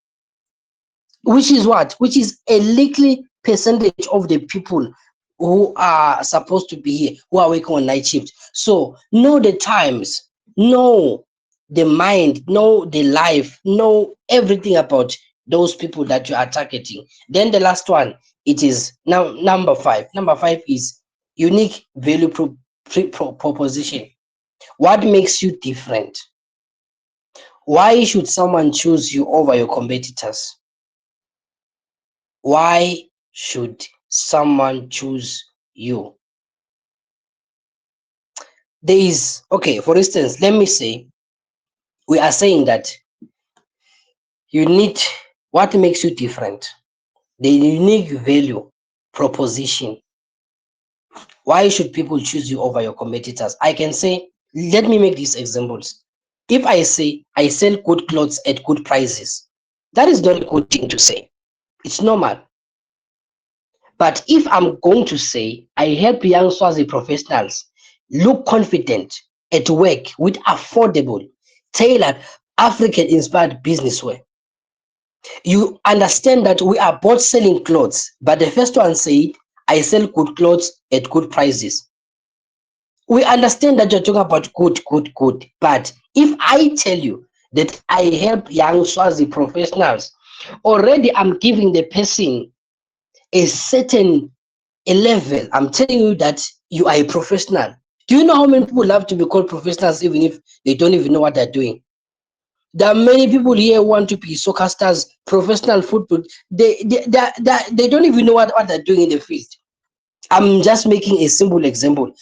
which is what? Which is a little percentage of the people who are supposed to be here, who are working on night shift. So know the times, know the mind, know the life, know everything about those people that you are targeting. Then the last one, it is now number 5. Number 5 is unique value proposition. What makes you different? Why should someone choose you over your competitors? Why should someone choose you? There is, okay, for instance, let me say, we are saying that you need what makes you different, the unique value proposition. Why should people choose you over your competitors? I can say, let me make these examples. If I say I sell good clothes at good prices, that is not a good thing to say. It's normal. But if I'm going to say I help young Swazi professionals look confident at work with affordable, tailored, African-inspired business wear, you understand that we are both selling clothes, but the first one said, I sell good clothes at good prices. We understand that you're talking about good. But if I tell you that I help young Swazi professionals, already I'm giving the person a certain a level. I'm telling you that you are a professional. Do you know how many people love to be called professionals even if they don't even know what they're doing? There are many people here who want to be soccer stars, professional football. They don't even know what they're doing in the field. I'm just making a simple example.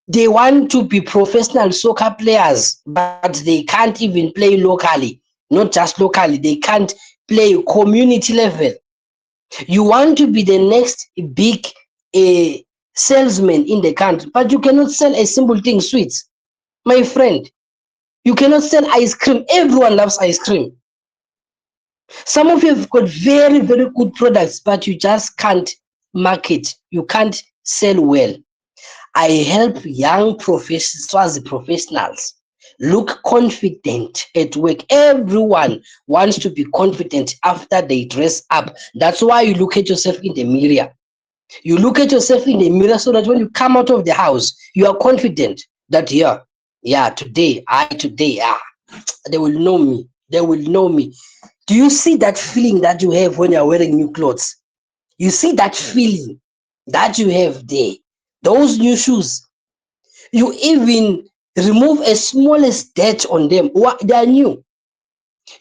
They want to be professional soccer players, but they can't even play locally. Not just locally, they can't play community level. You want to be the next big salesman in the country, but you cannot sell a simple thing, sweets. My friend, You cannot sell ice cream. Everyone loves ice cream. Some of you have got very, very good products, but you just can't market. You can't sell well. I help young Swazi professionals look confident at work. Everyone wants to be confident after they dress up. That's why you look at yourself in the mirror. You look at yourself in the mirror so that when you come out of the house, you are confident that today, they will know me. They will know me. Do you see that feeling that you have when you're wearing new clothes? You see that feeling that you have there. Those new shoes, you even remove a smallest dirt on them. They are new.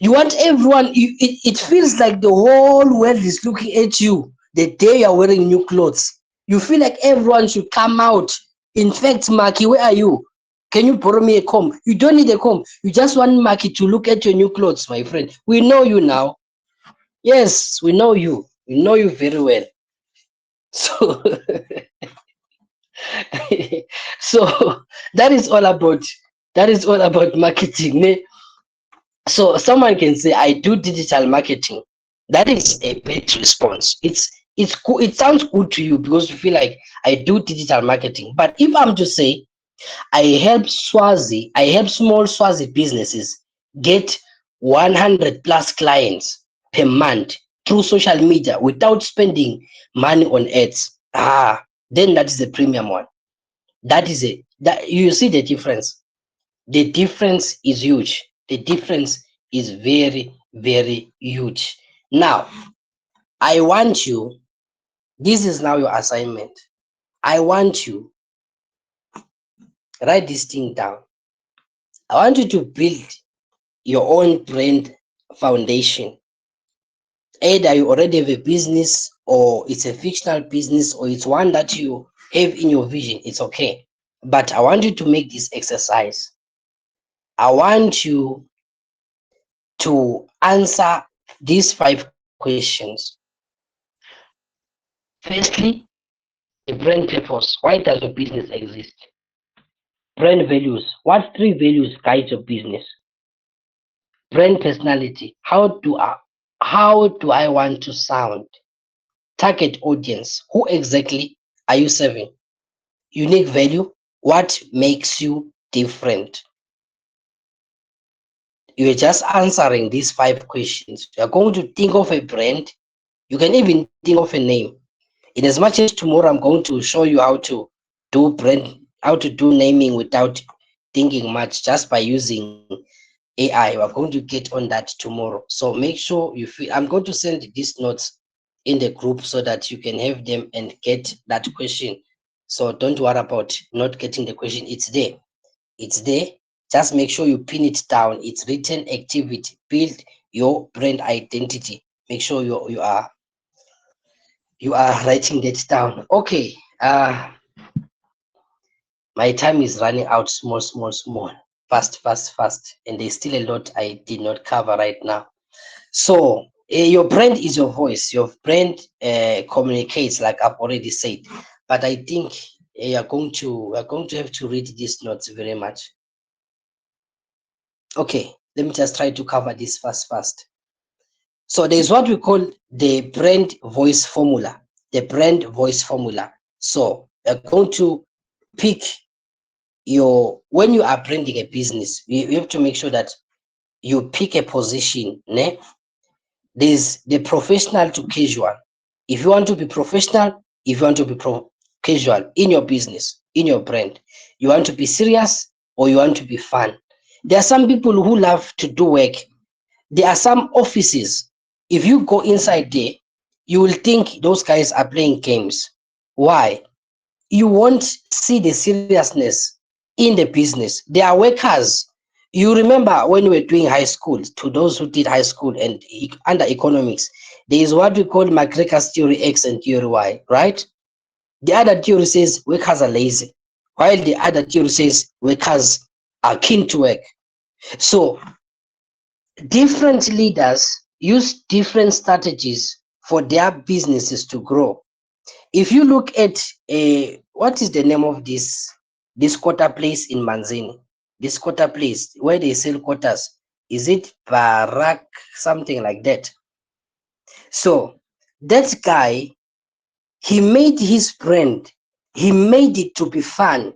You want everyone, it feels like the whole world is looking at you the day you're wearing new clothes. You feel like everyone should come out. In fact, Maki, where are you? Can you borrow me a comb? You don't need a comb. You just want Maki to look at your new clothes, my friend. We know you now. Yes, we know you. We know you very well. So, so that is all about marketing. Ne? So someone can say, I do digital marketing. That is a bad response. It's cool. It sounds good to you because you feel like I do digital marketing. But if I'm to say I help small Swazi businesses get 100 plus clients per month through social media without spending money on ads. Then that is a premium one. That you see the difference. The difference is huge. The difference is very, very huge. Now, I want you, this is now your assignment. I want you, write this thing down. I want you to build your own brand foundation. Either you already have a business, or it's a fictional business, or it's one that you have in your vision. It's okay. But I want you to make this exercise. I want you to answer these 5 questions. Firstly, the brand purpose. Why does your business exist? Brand values. What 3 values guide your business? Brand personality. How do I want to sound? Target audience. Who exactly are you serving? Unique value. What makes you different? You're just answering these 5 questions. You're going to think of a brand. You can even think of a name. In as much as tomorrow I'm going to show you how to do naming without thinking much, just by using AI. We're going to get on that tomorrow. So make sure you feel, I'm going to send these notes in the group so that you can have them and get that question. So don't worry about not getting the question. It's there. It's there. Just make sure you pin it down. It's written activity. Build your brand identity. Make sure you are writing that down. Okay. My time is running out small. Fast. And there's still a lot I did not cover right now. So your brand is your voice. Your brand communicates, like I've already said. But I think we're going to have to read these notes very much. Okay, let me just try to cover this fast. So there's what we call the brand voice formula. The brand voice formula. So we're going to pick when you are branding a business, you have to make sure that you pick a position. Ne? There's the professional to casual. If you want to be professional, if you want to be casual in your business, in your brand, you want to be serious or you want to be fun. There are some people who love to do work. There are some offices, if you go inside there, you will think those guys are playing games. Why? You won't see the seriousness in the business. They are workers. You remember when we were doing high school, to those who did high school and under economics, there is what we call McGregor's theory X and theory Y, right? The other theory says workers are lazy, while the other theory says workers are keen to work. So different leaders use different strategies for their businesses to grow. If you look at what is the name of this quarter place in Manzini? this quarter place where they sell quarters. Is it Barak? Something like that. So that guy, he made his brand, he made it to be fun.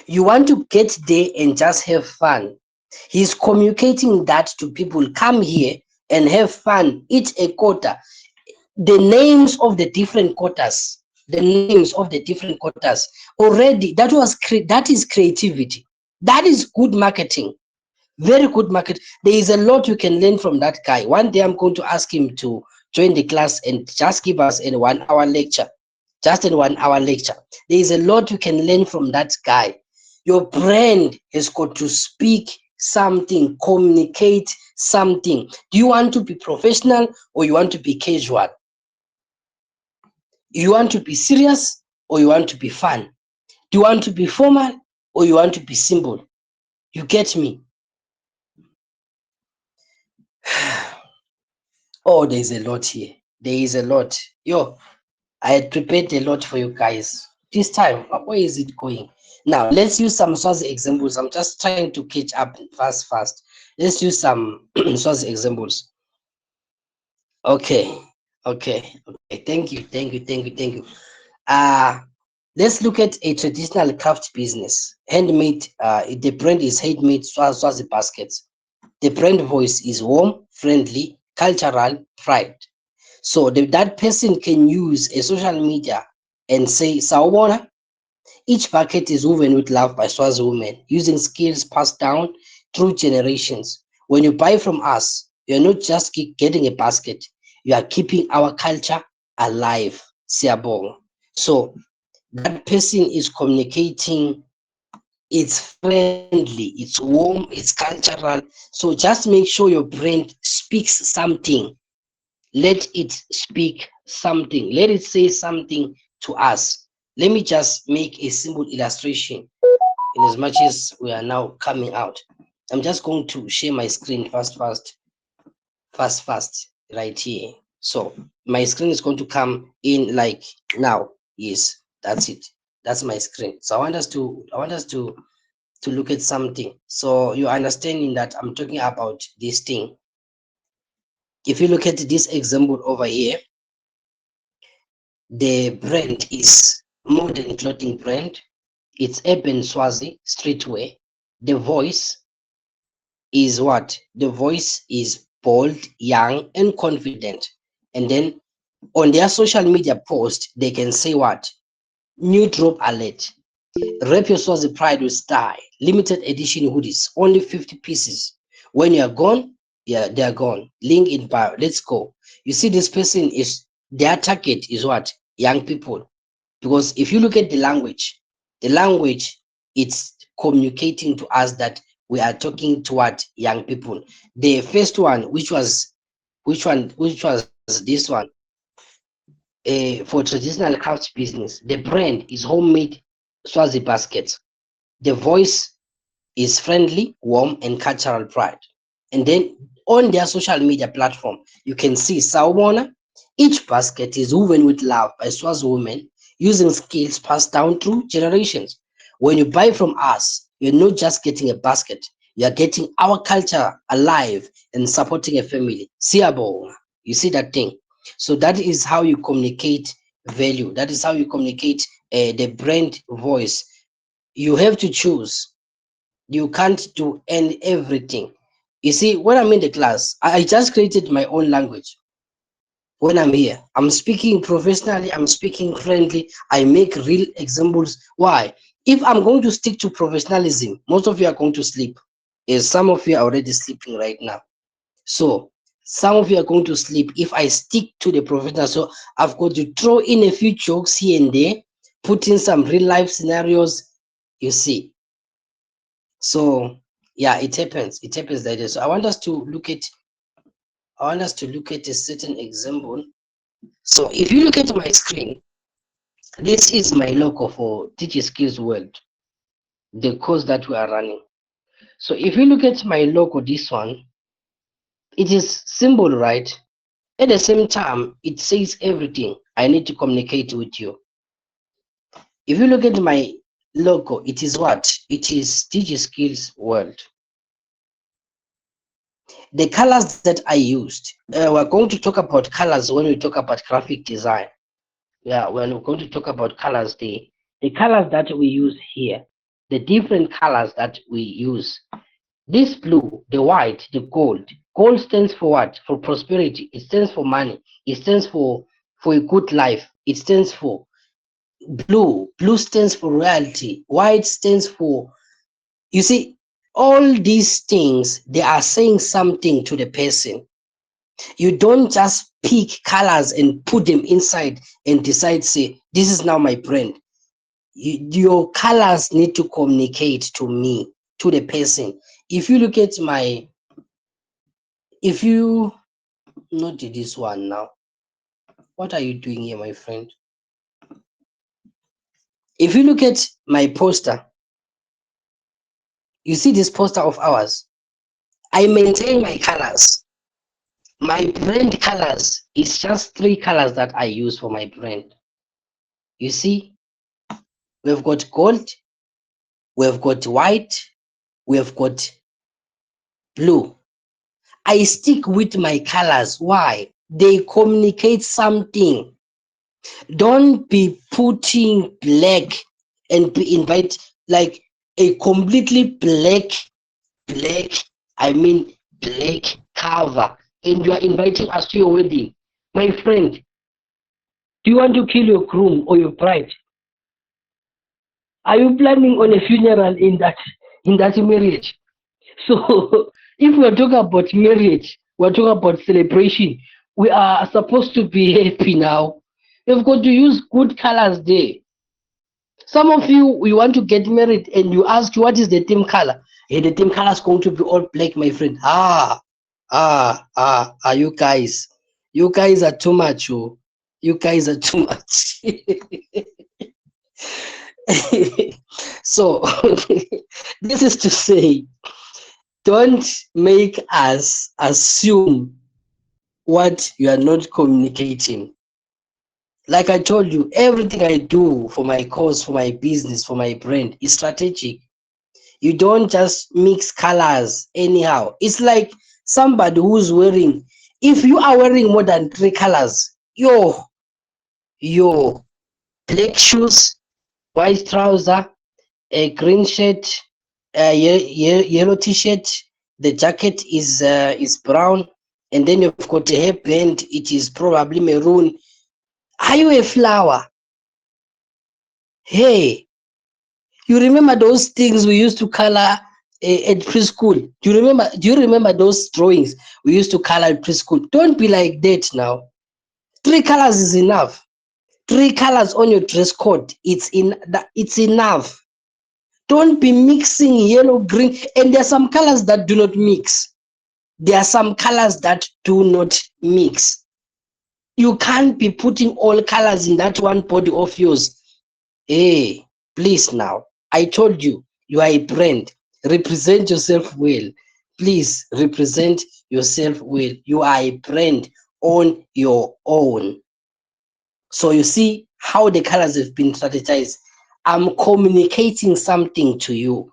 You want to get there and just have fun. He's communicating that to people. Come here and have fun. Eat a quarter. The names of the different quarters. The names of the different quarters. Already, that is creativity. That is good marketing. Very good market. There is a lot you can learn from that guy. One day I'm going to ask him to join the class and just give us a 1 hour lecture. Just a 1 hour lecture. There is a lot you can learn from that guy. Your brand has got to speak something, communicate something. Do you want to be professional or you want to be casual? You want to be serious or you want to be fun? Do you want to be formal or you want to be simple? You get me? Oh, there's a lot here. There is a lot. Yo, I had prepared a lot for you guys. This time, where is it going? Now, let's use some Swazi examples. I'm just trying to catch up fast. Let's use some Swazi examples. Okay. Thank you. Uh, let's look at a traditional craft business. Handmade, the brand is handmade Swazi baskets. The brand voice is warm, friendly, cultural pride. So that person can use a social media and say, Sawubona, each bucket is woven with love by Swazi women, using skills passed down through generations. When you buy from us, you're not just getting a basket, you are keeping our culture alive. Siabong. So that person is communicating, it's friendly, it's warm, it's cultural. So just make sure your brand speaks something. Let it speak something. Let it say something to us. Let me just make a simple illustration in as much as we are now coming out. I'm just going to share my screen fast, right here. So my screen is going to come in like now. Yes, that's it. That's my screen. So I want us to look at something. So you're understanding that I'm talking about this thing. If you look at this example over here, the brand is modern clothing brand. It's Urban Swazi streetwear. The voice is what? The voice is bold, young, and confident. And then on their social media post, they can say what? New drop alert. Rep your Swazi pride with style. Limited edition hoodies, only 50 pieces. When you're gone, yeah, they're gone. Link in bio. Let's go. You see, this person is their target is what? Young people. Because if you look at the language, it's communicating to us that we are talking to what? Young people. The first one, which was this one, for traditional craft business, the brand is homemade Swazi baskets. The voice is friendly, warm, and cultural pride. And then on their social media platform, you can see Sawubona. Each basket is woven with love by Swazi women using skills passed down through generations. When you buy from us, you're not just getting a basket, you're getting our culture alive and supporting a family. Siabo, you see that thing? So that is how you communicate value. That is how you communicate the brand voice. You have to choose. You can't do everything. You see, when I'm in the class, I just created my own language. When I'm here, I'm speaking professionally, I'm speaking friendly, I make real examples. Why? If I'm going to stick to professionalism, most of you are going to sleep. As some of you are already sleeping right now. So some of you are going to sleep if I stick to the professional. So I've got to throw in a few jokes here and there, put in some real life scenarios, you see. So yeah, it happens like this. So I want us to look at a certain example. So if you look at my screen, this is my logo for Teach Skills World, the course that we are running. So if you look at my logo, this one, it is simple, right? At the same time, it says everything I need to communicate with you. If you look at my logo. It is what? It is DigiSkills World. The colors that I used, we're going to talk about colors when we talk about graphic design. Yeah, when we're going to talk about colors, the colors that we use here, the different colors that we use. This blue, the white, the gold. Gold stands for what? For prosperity. It stands for money. It stands for a good life. It stands for blue. Blue stands for royalty. White stands for, you see, all these things, they are saying something to the person. You don't just pick colors and put them inside and decide, say, this is now my brand. Your colors need to communicate to me, to the person. If you look at my, if you, not this one now. What are you doing here, my friend? If you look at my poster, you see this poster of ours. I maintain my colors. My brand colors is just 3 colors that I use for my brand. You see, we've got gold, we've got white, we've got blue. I stick with my colors. Why? They communicate something. Don't be putting black and be invite like a completely black, I mean black cover, and you are inviting us to your wedding. My friend, do you want to kill your groom or your bride? Are you planning on a funeral in that marriage? So if we're talking about marriage, we're talking about celebration. We are supposed to be happy now. We've got to use good colors there. Some of you, you want to get married and you ask, what is the theme color? Hey, the theme color is going to be all black, my friend. You guys are too much. Oh. You guys are too much. So, this is to say, don't make us assume what you are not communicating. Like I told you, everything I do for my cause, for my business, for my brand is strategic. You don't just mix colors anyhow. It's like somebody who's wearing, if you are wearing more than 3 colors, your black shoes, white trouser, a green shirt, a yellow t-shirt, the jacket is brown, and then you've got a hairband, it is probably maroon. Are you a flower? Hey, you remember those things we used to color at preschool? Do you remember those drawings we used to color at preschool? Don't be like that now. 3 colors is enough. 3 colors on your dress code, it's enough. Don't be mixing yellow, green, and there are some colors that do not mix. There are some colors that do not mix. You can't be putting all colors in that one body of yours. Hey, please now. I told you, you are a brand. Represent yourself well. Please represent yourself well. You are a brand on your own. So you see how the colors have been strategized. I'm communicating something to you.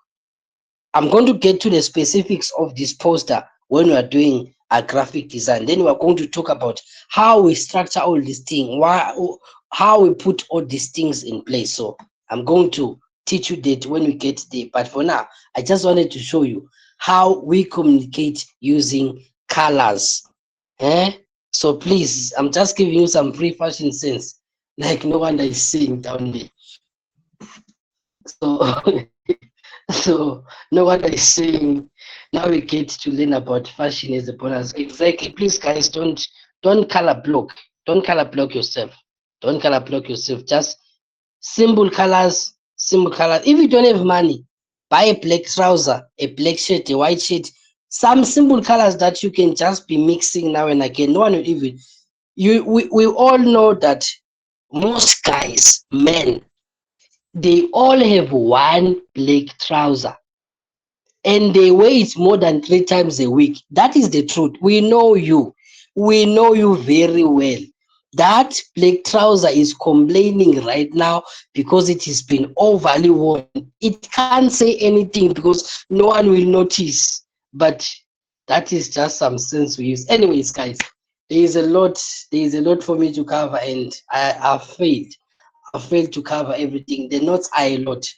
I'm going to get to the specifics of this poster when we are doing a graphic design. Then we're going to talk about how we structure all these things, how we put all these things in place. So I'm going to teach you that when we get there. But for now, I just wanted to show you how we communicate using colors. So please, I'm just giving you some free fashion sense, like no one is saying down there. So so no one is saying now we get to learn about fashion as a bonus. Exactly. Please guys, don't color block. Don't color block yourself. Don't color block yourself. Just simple colors, simple colors. If you don't have money, buy a black trouser, a black shirt, a white shirt, some simple colors that you can just be mixing now and again. No one will even we all know that most guys, men, they all have one black trouser and they wear it more than 3 times a week. That is the truth. We know you very well. That black trouser is complaining right now because it has been overly worn. It can't say anything because no one will notice. But that is just some sense we use. Anyways, guys, there is a lot. There is a lot for me to cover, and I have failed. I've failed to cover everything. The notes are a lot.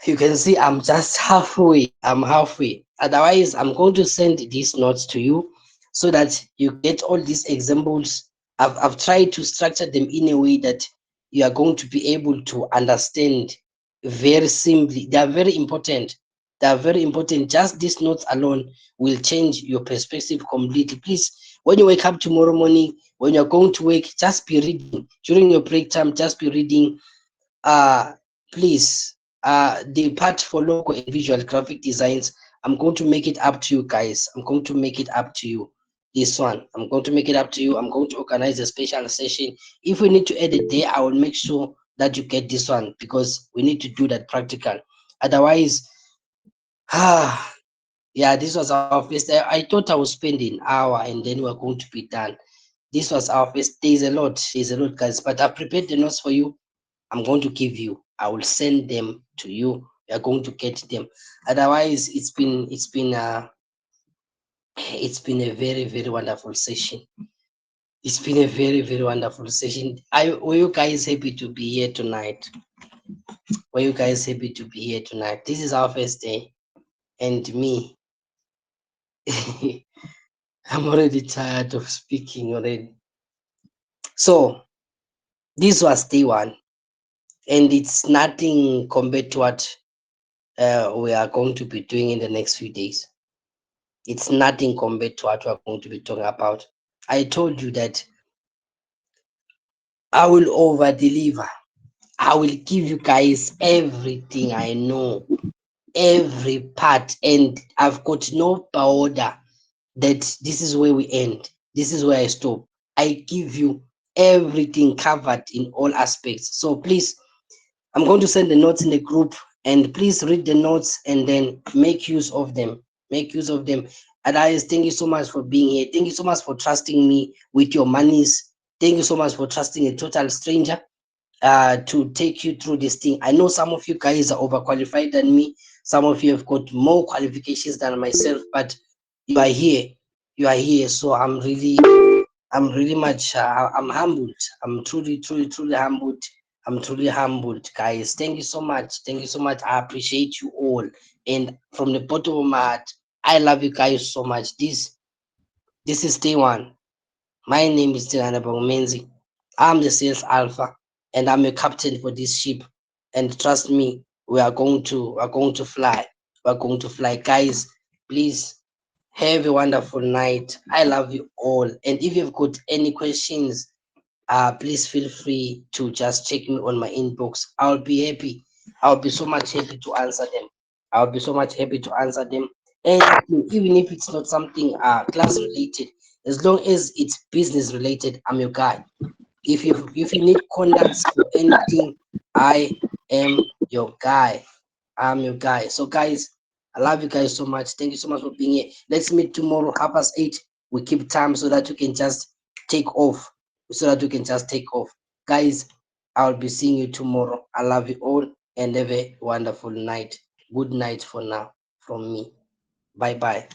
You can see I'm just halfway. I'm halfway. Otherwise, I'm going to send these notes to you so that you get all these examples. I've tried to structure them in a way that you are going to be able to understand very simply. They are very important. They are very important. Just these notes alone will change your perspective completely. Please, when you wake up tomorrow morning, when you're going to work, just be reading. During your break time, just be reading. Please, the part for logo and visual graphic designs, I'm going to make it up to you guys. I'm going to make it up to you. This one, I'm going to make it up to you. I'm going to organize a special session. If we need to edit there, I will make sure that you get this one because we need to do that practical. Otherwise, yeah, this was our first. I thought I would spend an hour and then we're going to be done. This was our first. There's a lot, guys, but I prepared the notes for you. I'm going to give you. I will send them to you. You are going to get them. Otherwise, it's been a very very wonderful session. It's been a very very wonderful session. Were you guys happy to be here tonight? Were you guys happy to be here tonight? This is our first day, and me, I'm already tired of speaking already. So this was day one, and it's nothing compared to what we are going to be doing in the next few days. It's nothing compared to what we're going to be talking about. I told you that I will over deliver. I will give you guys everything I know, every part, and I've got no powder that this is where we end, this is where I stop. I give you everything covered in all aspects. So please, I'm going to send the notes in the group and please read the notes and then make use of them. Make use of them. Adais, thank you so much for being here. Thank you so much for trusting me with your monies. Thank you so much for trusting a total stranger to take you through this thing. I know some of you guys are overqualified than me. Some of you have got more qualifications than myself, but you are here. You are here. So I'm really much, I'm humbled. I'm truly, truly, truly humbled. I'm truly humbled, guys. Thank you so much. Thank you so much. I appreciate you all. And from the bottom of my heart, I love you guys so much. This is day one. My name is Tirana Menzi. I'm the sales alpha and I'm a captain for this ship. And trust me, we're going to fly. We're going to fly. Guys, please have a wonderful night. I love you all. And if you've got any questions, please feel free to just check me on my inbox. I'll be happy. I'll be so much happy to answer them. I'll be so much happy to answer them. And even if it's not something class related, as long as it's business related, I'm your guy. If you need contacts for anything, I am your guy. I'm your guy. So guys, I love you guys so much. Thank you so much for being here. Let's meet tomorrow, 8:30. We keep time so that you can just take off. So that you can just take off. Guys, I'll be seeing you tomorrow. I love you all and have a wonderful night. Good night for now from me. Bye bye.